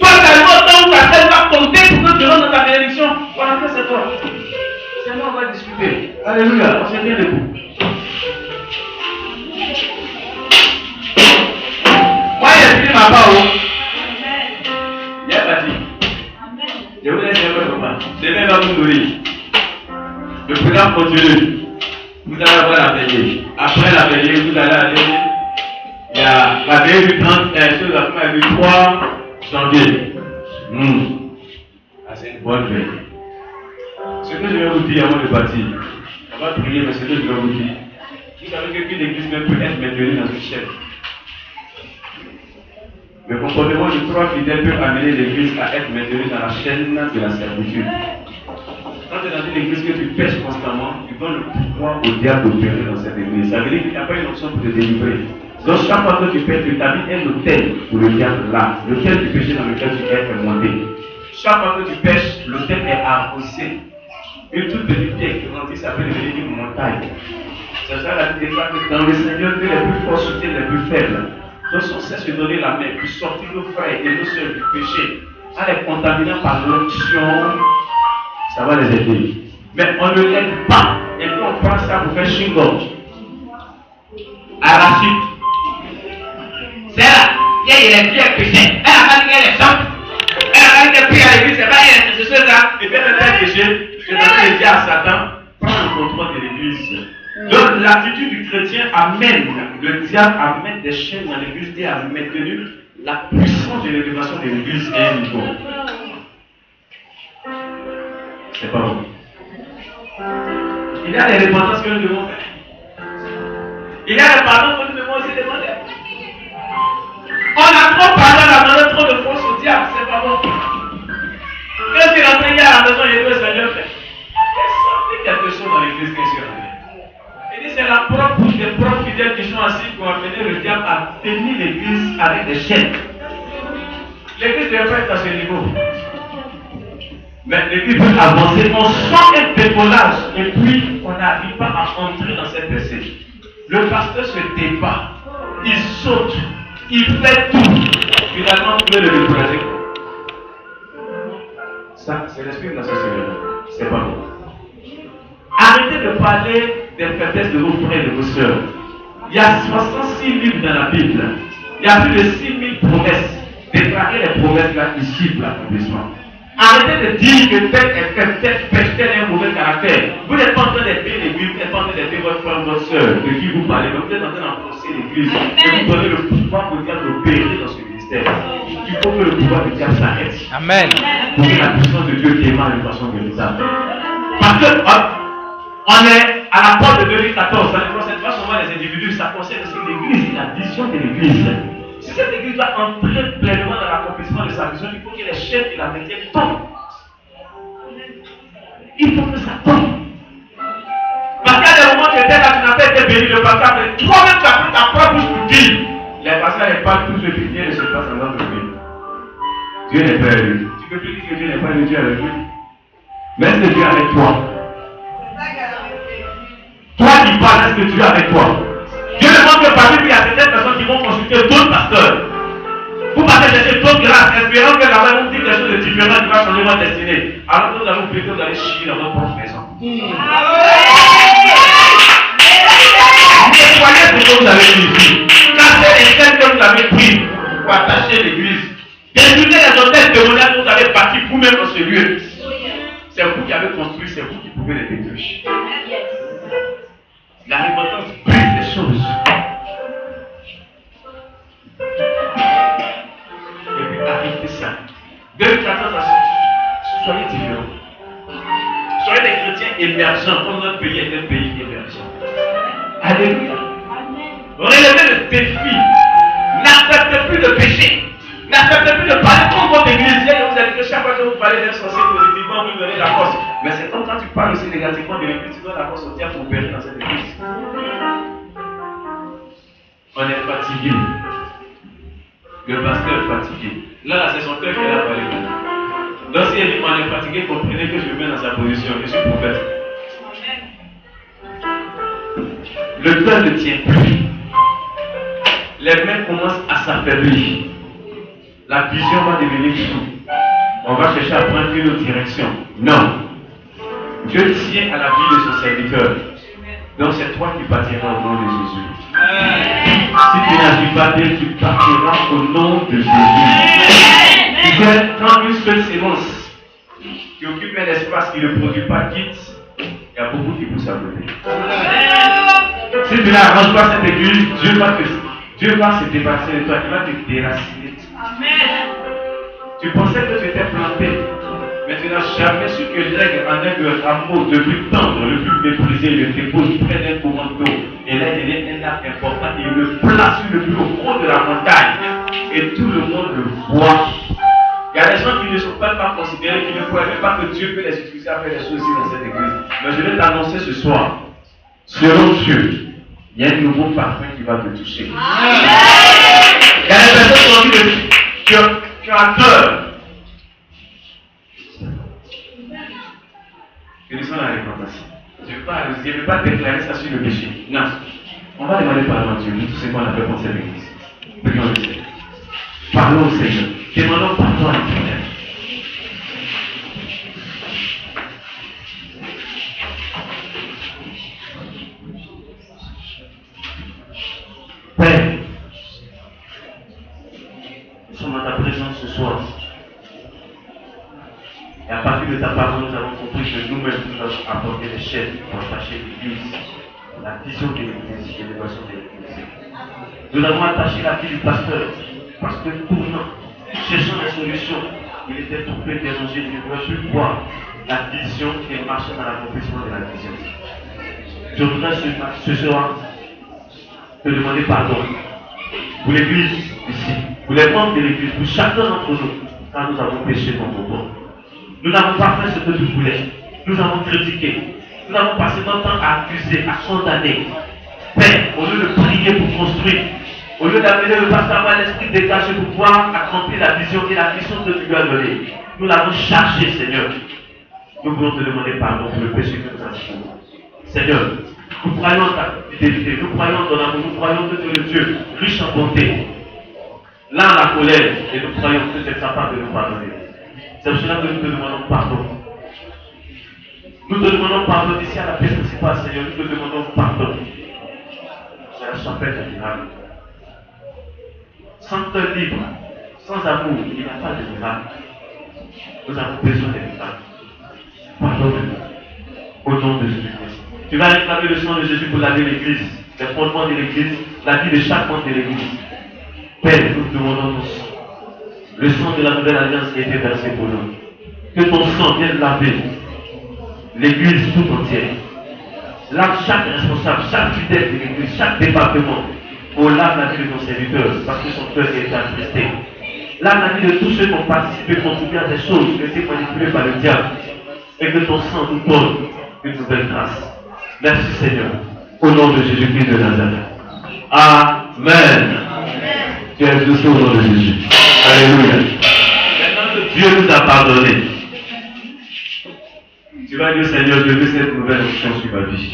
Speaker 5: Toi, tu as le temps où ta tête va compter pour que tu rentres dans ta bénédiction. Voilà que c'est toi. Seulement, on va discuter. Alléluia, on se tient debout. Moi, j'ai fini ma part. Il y a pas dit. Je vous laisse un peu comme ça. Demain va vous nourrir. Le programme continue. Vous allez avoir la veillée. Après la veillée, vous allez aller. Il y a la veillée du 30, du 3 janvier. C'est une bonne veille. Ce que je vais vous dire avant de partir, on va prier, mais ce que je vais vous dire, vous savez qu'une église même peut être maintenue dans une chaîne. Le comportement de 3 fidèles peut amener l'église à être maintenue dans la chaîne de la servitude. Quand tu es dans une église que tu pêches constamment, tu donnes le pouvoir au diable d'opérer dans cette église. Ça veut dire qu'il n'y a pas une option pour te délivrer. Donc chaque fois que tu pêches, tu t'habites un hôtel pour le diable là. L'hôtel du péché dans lequel tu es monté. Chaque fois que tu pêches, l'hôtel est arrosé. Une toute petite pierre qui grandit, ça peut devenir une montagne. C'est ça la Bible déclare que dans le Seigneur, que les plus forts soutiennent les plus faibles. Donc si on cesse de donner la main, puis sortir nos frères et nos sœurs du péché, en les contaminant par l'onction, ça va les aider. Mais on ne l'aide pas. Et puis on prend ça pour faire chingom. Arachide. C'est là. Il y a les pierres péchées. Elle a pas dit qu'elle est sainte. Elle a pas dit qu'elle prie à l'église. C'est pas elle. C'est ce là. Et puis elle a péché. Je t'avais dit à Satan, prends le contrôle de l'église. Donc l'attitude du chrétien amène, le diable amène des chaînes dans l'église et a maintenu la puissance de l'élévation de l'église à un niveau. C'est pas bon. Il y a des repentances que nous devons faire. Il y a des pardons que nous devons aussi demander. On a trop pardonné, on a demandé trop de force au diable, c'est pas bon. Quand tu es rentré hier à la maison, il y a deux Seigneur fait. Il y a quelque chose dans l'église qui est rentré. Il dit c'est la propre bouche des propres fidèles qui sont assis pour amener le diable à tenir l'église avec des chaînes. L'église devrait pas être à ce niveau. Mais l'église peut avancer, on sent un décollage et puis on n'arrive pas à entrer dans cette percée. Le pasteur se débat, il saute, il fait tout. Finalement, vous pouvez le décourager. Ça, c'est l'esprit de la société. C'est pas bon. Arrêtez de parler des faiblesses de vos frères et de vos sœurs. Il y a 66 livres dans la Bible. Il y a plus de 6000 promesses. Déclarez les promesses là ici pour l'accomplissement. Arrêtez de dire que tel est fait, tel est un mauvais caractère. Vous n'êtes pas en train d'aider l'église, vous n'êtes pas en train d'aider votre frère ou votre soeur de qui vous parlez, mais vous êtes en train d'enfoncer l'église. Et vous donnez le pouvoir au diable d'opérer dans ce ministère. Il faut que le pouvoir du diable s'arrête.
Speaker 2: Amen.
Speaker 5: Pour que la puissance de Dieu démarre de façon véritable. Parce que on est à la porte de 2014, ça ne concerne pas seulement les individus, ça concerne aussi l'église et la vision de l'église. Si cette église va entrer pleinement dans l'accomplissement de sa vision, il faut que les chaînes qui la maintiennent tombent. Il faut que ça tombe. Parce qu'il y a des moments que tu étais là, tu n'as pas été béni, le pasteur, mais toi-même tu as pris ta propre bouche pour dire. Les pasteurs ne parlent tout ce qui vient de se passer dans notre vie. Dieu n'est pas avec lui. Tu peux plus dire que Dieu n'est pas avec Dieu avec lui. Mais est-ce que Dieu est avec toi? Toi qui parles, est-ce que Dieu est avec toi? Dieu demande que parmi lui, il y a certaines personnes qui vont consulter d'autres pasteurs. Vous partez chercher d'autres grâces, espérant que là-bas, vous dites des choses de différentes qui vont changer votre destinée. Alors que vous allez oublier que vous allez chier dans votre propre maison. Nettoyez ce que vous avez dit ici. Cassez les chaînes que vous avez prises pour attacher l'église. Détruisez les hôtels démoniaques que vous avez bâtis vous-même dans ce lieu. C'est vous qui avez construit, c'est vous qui pouvez les détruire. La repentance brise les choses. Et puis arrêtez ça. 2014, soyez différents. Soyez des chrétiens émergents, comme notre pays est un pays émergent. Alléluia. Relevez le défi. N'acceptez plus de péché. N'acceptez plus de parler contre votre église. Vous avez dit que chaque fois que vous parlez d'un sorcier positivement, vous lui donnez la force. Mais c'est comme quand tu parles aussi négativement de l'église, tu donnes la force au diable pour opérer dans cette église. On est fatigué. Le pasteur est fatigué. Là, c'est son cœur qui est là parlé. Donc si elle dit on est fatigué, comprenez que je me mets dans sa position. Je suis prophète. Le cœur ne tient plus. Les mains commencent à s'affaiblir. La vision va devenir floue. On va chercher à prendre une autre direction. Non. Dieu tient à la vie de son serviteur. Donc c'est toi qui bâtiras au nom de Jésus. Si tu n'agis pas bien, tu bâtiras au nom de Jésus. Tu sais, quand une seule sémence qui occupe un espace qui ne produit pas quitte, il y a beaucoup qui poussent à côté. Si tu n'arranges pas cette église, Dieu va se débarrasser de toi, il va te déraciner. Tu pensais que tu étais planté, mais tu n'as jamais su que l'aigle en est le rameau le plus tendre, le plus méprisé, le dépose près d'un courant d'eau. Et là, il est un arbre important, il le place sur le plus haut de la montagne. Et tout le monde le voit. Il y a des gens qui ne sont pas considérés, qui ne croient même pas que Dieu peut les utiliser à faire des choses ici dans cette église. Mais je vais t'annoncer ce soir, selon Dieu, il y a un nouveau parfum qui va te toucher. Il y a des personnes qui ont dit qui ont peur. Finissons la représentation. Je ne vais pas déclarer ça sur le péché. Non. On va demander pardon à Dieu, nous tous ce qu'on a fait pour cette église. Prions le Seigneur. Parlons au Seigneur. Demandons pardon à l'Éternel. Père, nous sommes dans ta présence ce soir. Et à partir de ta parole, nous avons compris que nous-mêmes, nous avons apporté les chaînes pour attacher l'Église, la vision de l'Église et l'élévation de l'Église. Nous avons attaché la vie du pasteur, parce que tournant, cherchant des solutions, il était troublé, dérangé, il ne pouvait plus voir la vision et marcher dans l'accomplissement de la vision. Je voudrais ce soir te demander pardon pour l'Église ici, pour les membres de l'Église, pour chacun d'entre nous, car nous avons péché contre toi. Nous n'avons pas fait ce que tu voulais. Nous avons critiqué. Nous avons passé notre temps à accuser, à condamner. Père, au lieu de prier pour construire, au lieu d'amener le pasteur à l'esprit dégagé pour pouvoir accomplir la vision et la mission que tu lui as donnée, nous l'avons chargé, Seigneur. Nous voulons te demander pardon pour le péché que nous avons fait. Seigneur, nous croyons en ta fidélité, nous croyons en ton amour, nous croyons que tu es le Dieu riche en bonté, lent à la colère, et nous croyons que tu es capable de nous pardonner. C'est pour cela que nous te demandons pardon. Nous te demandons pardon d'ici à la paix principale, Seigneur. Nous te demandons pardon. C'est la chapelle du miracle. Sans cœur libre, sans amour, il n'y a pas de miracle. Nous avons besoin de miracles. Pardonne-nous. Au nom de Jésus-Christ. Tu vas réclamer le sang de Jésus pour laver l'Église, les fondements de l'Église, la vie de chaque membre de l'Église. Père, nous te demandons tous. Le sang de la nouvelle alliance qui a été versé pour nous. Que ton sang vienne laver l'Église tout entière. Lave chaque responsable, chaque fidèle de l'Église, chaque département. Pour lave la vie de ton serviteur, parce que son cœur est attristé. Lave la vie de tous ceux qui ont participé, contribué à des choses qui ont été manipulées par le diable. Et que ton sang nous donne une nouvelle grâce. Merci Seigneur. Au nom de Jésus-Christ de Nazareth. Amen. Tu es douce au nom de Jésus. Alléluia. Maintenant que Dieu nous a pardonné, tu vas dire Seigneur, je veux cette nouvelle onction sur ma vie.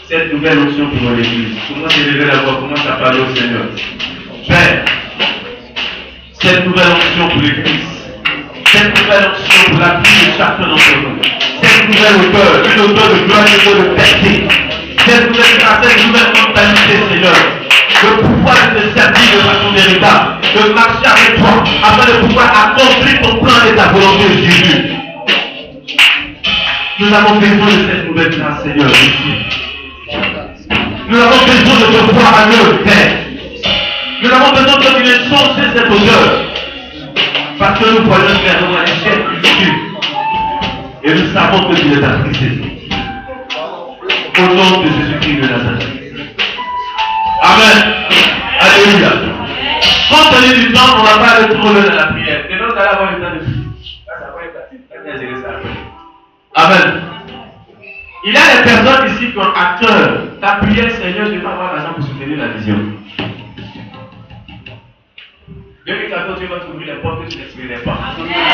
Speaker 5: Cette nouvelle onction pour mon église. Commence à élever la voix, commence à parler au Seigneur. Père, cette nouvelle onction pour l'église. Cette nouvelle onction pour la vie de chacun d'entre nous. Cette nouvelle odeur, une odeur de gloire et de percée. Cette nouvelle grâce, cette nouvelle mentalité, Seigneur. Le pouvoir de te servir de façon véritable, de marcher avec toi, afin de pouvoir accomplir ton plan et ta volonté, Jésus. Nous avons besoin de cette nouvelle grâce, Seigneur, ici. Nous avons besoin de te voir à l'œuvre, Père. Nous avons besoin de te changer cette odeur. Parce que nous voyons clairement à l'échelle ici. Et nous savons que tu es apprécié. Au nom de Jésus-Christ de Nazareth. Amen. Alléluia. Compte tenu du temps, on ne va pas aller trop loin dans la prière. Et donc, on va avoir le temps de prier. Ça va être facile. Amen. Il y a des personnes ici qui ont à cœur ta prière, Seigneur, je vais avoir l'argent pour soutenir la vision. 2014, tu vas t'ouvrir les portes que tu n'expérimentais pas. Tu verras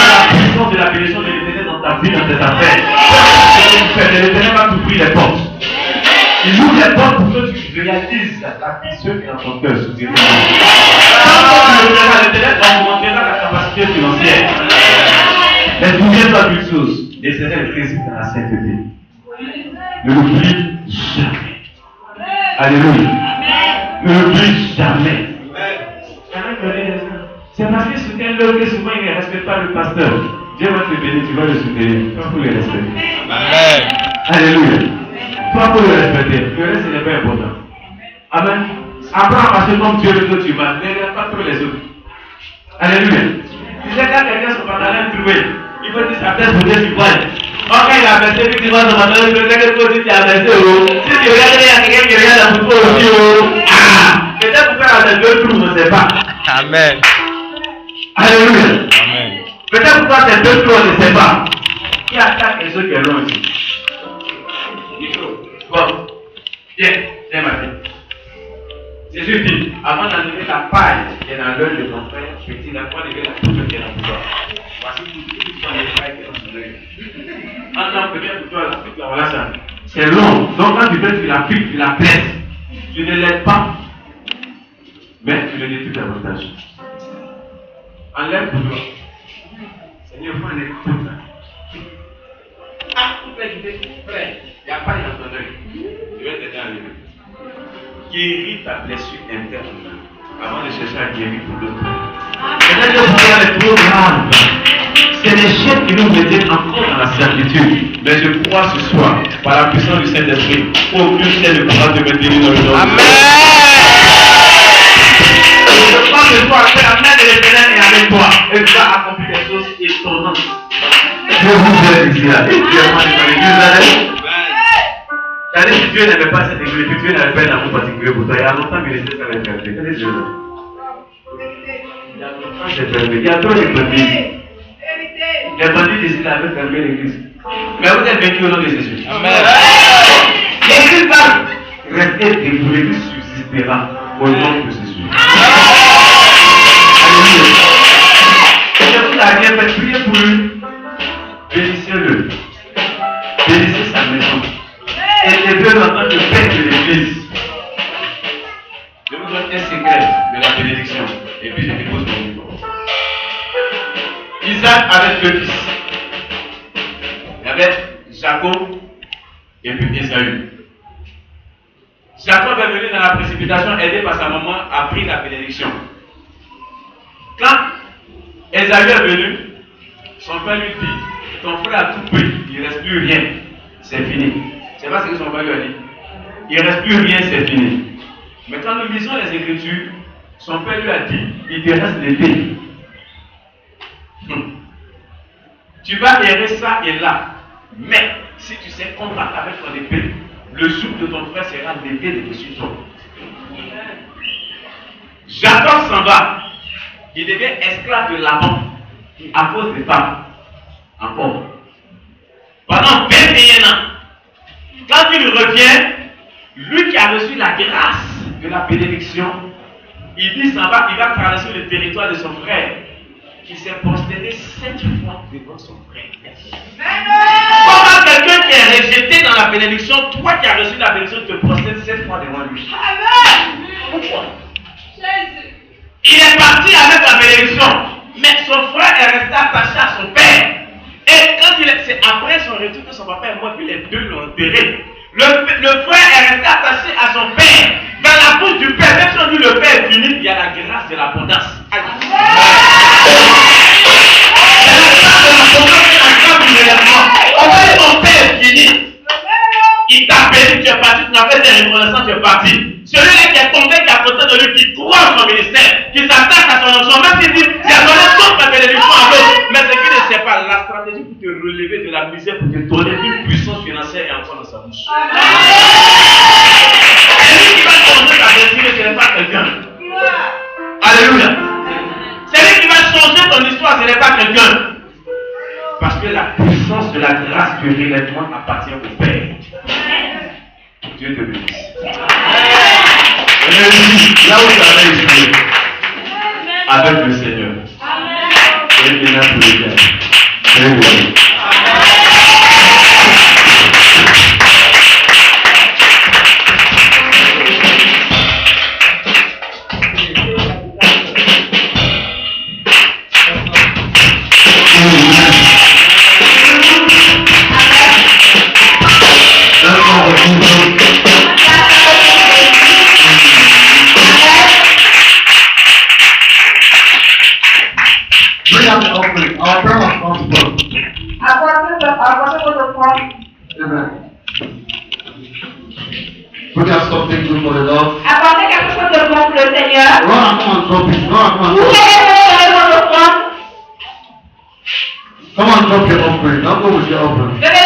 Speaker 5: la puissance de la bénédiction de l'Éternel dans ta vie, dans tes affaires. L'Éternel va t'ouvrir les portes. Il ouvre les portes pour que tu réalises la vision qui est dans ton cœur. Quand tu le verras, l'Éternel augmentera la capacité financière.
Speaker 3: Souviens-toi d'une chose, l'Éternel réside dans la sainteté. Ne l'oublie jamais. Alléluia. Ne l'oublie jamais. C'est parce que soutient l'homme que souvent il ne respecte pas le pasteur. Dieu va te bénir, tu vas le soutenir. Toi pour le respecter.
Speaker 2: Amen.
Speaker 3: Alléluia. Toi pour le respecter. Le reste, ce n'est pas important. Amen. Apprends à marcher comme Dieu veut que tu marches. Ne regarde pas trop les autres. Alléluia. Tu sais, quand quelqu'un son pantalon est trouvé, il faut dire sa tête pour dire tu vois. Quand il a baissé, puis tu vois son pantalon, tu sais que toi aussi tu as baissé. Si tu regardes, il y a quelqu'un qui regarde la photo aussi. Ah! Peut-être pour faire les deux trous, on ne sait pas.
Speaker 2: Amen.
Speaker 3: Alléluia.
Speaker 2: Amen.
Speaker 3: Peut-être pour faire ces deux trous, on ne sait pas. Qui attaque les autres qui est loin ici? Bon. Viens ma fille. Jésus dit, avant d'enlever la paille qui est dans l'œil de ton frère, petit, la fois enlever la poudre qui est dans toi. Voici tout ce qui est dans paille qui est dans ton œil. Maintenant, peut-être pour toi, la pique, la relation. C'est long. Donc quand tu fais, tu la piques, tu la plaises. Tu ne l'aides pas. Mais tu le détruis davantage. Enlève pour toi. Seigneur, faut enlever tout ça. Ah, tout est frère. Il n'y a pas dans ton œil. Je vais t'aider à enlever. Guéris ta blessure interne avant de chercher à guérir pour l'autre. Peut-être que vous avez trop grave. C'est les chefs qui nous mettent encore dans la certitude. Mais je crois ce soir, par la puissance du Saint-Esprit, aucune chaîne ne pourra te maintenir dans le nom.
Speaker 2: Amen.
Speaker 3: Je crois ce soir que la main de l'Éternel est avec toi et tu vas accomplir des choses étonnantes. Je vous aime ici là. Et Dieu m'a dit, c'est-à-dire que Dieu n'avait pas cette église, Dieu n'avait pas un amour particulier pour toi. Il y a longtemps que l'Église s'avait perdu. Qu'est-ce que Dieu veut? Il y a longtemps que c'est perdu. Il y a trop de bandits. Les bandits décident d'avoir fermé l'église. Mais vous êtes vaincus au nom de Jésus.
Speaker 2: Amen.
Speaker 3: L'église va rester debout, l'église subsistera au nom de Jésus. Alléluia. Je vous ai rien fait, prier pour lui. Bénissez-le. Bénissez sa maison. Et élevez-le en tant que père de l'église. Je vous donne un secret de la bénédiction. Et puis je dépose mon livre. Isaac avait deux fils. Il y avait Jacob et puis Ésaü. Jacob est venu dans la précipitation, aidé par sa maman, a pris la bénédiction. Quand Ésaü est venu, son père lui dit, ton frère a tout pris, il ne reste plus rien, c'est fini. C'est pas ce que son père lui a dit. Il ne reste plus rien, c'est fini. Mais quand nous lisons les Écritures, son père lui a dit, il te reste l'épée. Tu vas errer ça et là. Mais si tu sais combattre avec ton épée, le souffle de ton frère sera l'épée de dessus toi. Jacob s'en va. Il devient esclave de Laban à cause des femmes. Encore. Pendant 21 ans. Quand il revient, lui qui a reçu la grâce de la bénédiction, il dit s'en va, il va traverser le territoire de son frère. Il s'est prosterné 7 fois devant son frère. Comment quelqu'un qui est rejeté dans la bénédiction, toi qui as reçu la bénédiction, te prosternes 7 fois devant lui? Pourquoi? Il est parti avec la bénédiction, mais son frère est resté attaché à son père. Et quand c'est après son retour que son papa est mort, puis les deux l'ont enterré. Le frère est resté attaché à son père. Dans la bouche du père, même si on dit le père est unique, il y a la grâce de l'abondance. On va dire ton père est fini. Il t'a béni, tu es parti, tu n'as fait des reconnaissances, tu es parti. Celui-là qui est tombé, qui a côté de lui, qui croit en son ministère, qui s'attaque à son onction, même s'il dit, j'ai donné toute ma bénédiction à l'autre, mais ce qu'il ne sait pas, la stratégie pour te relever de la misère, pour te donner une puissance financière est encore dans sa bouche. C'est lui qui va changer ta destinée, ce n'est pas quelqu'un. Alléluia. C'est lui qui va changer ton histoire, ce n'est pas quelqu'un. Parce que la puissance de la grâce du relèvement appartient au Père. Dieu te bénisse. Là où tu avais échoué, avec le Seigneur. Et il est là pour le faire.
Speaker 2: offering. Our prayer must come first.
Speaker 1: Apportez votre offrande.
Speaker 2: Amen. Put out something good for the Lord.
Speaker 1: Apportez quelque chose de bon pour le Seigneur.
Speaker 2: Run and come and drop it. Run and come and
Speaker 1: Vous
Speaker 2: drop it.
Speaker 1: allez donner votre offrande.
Speaker 2: Come and drop your offering. Don't go with your offering.
Speaker 1: Venez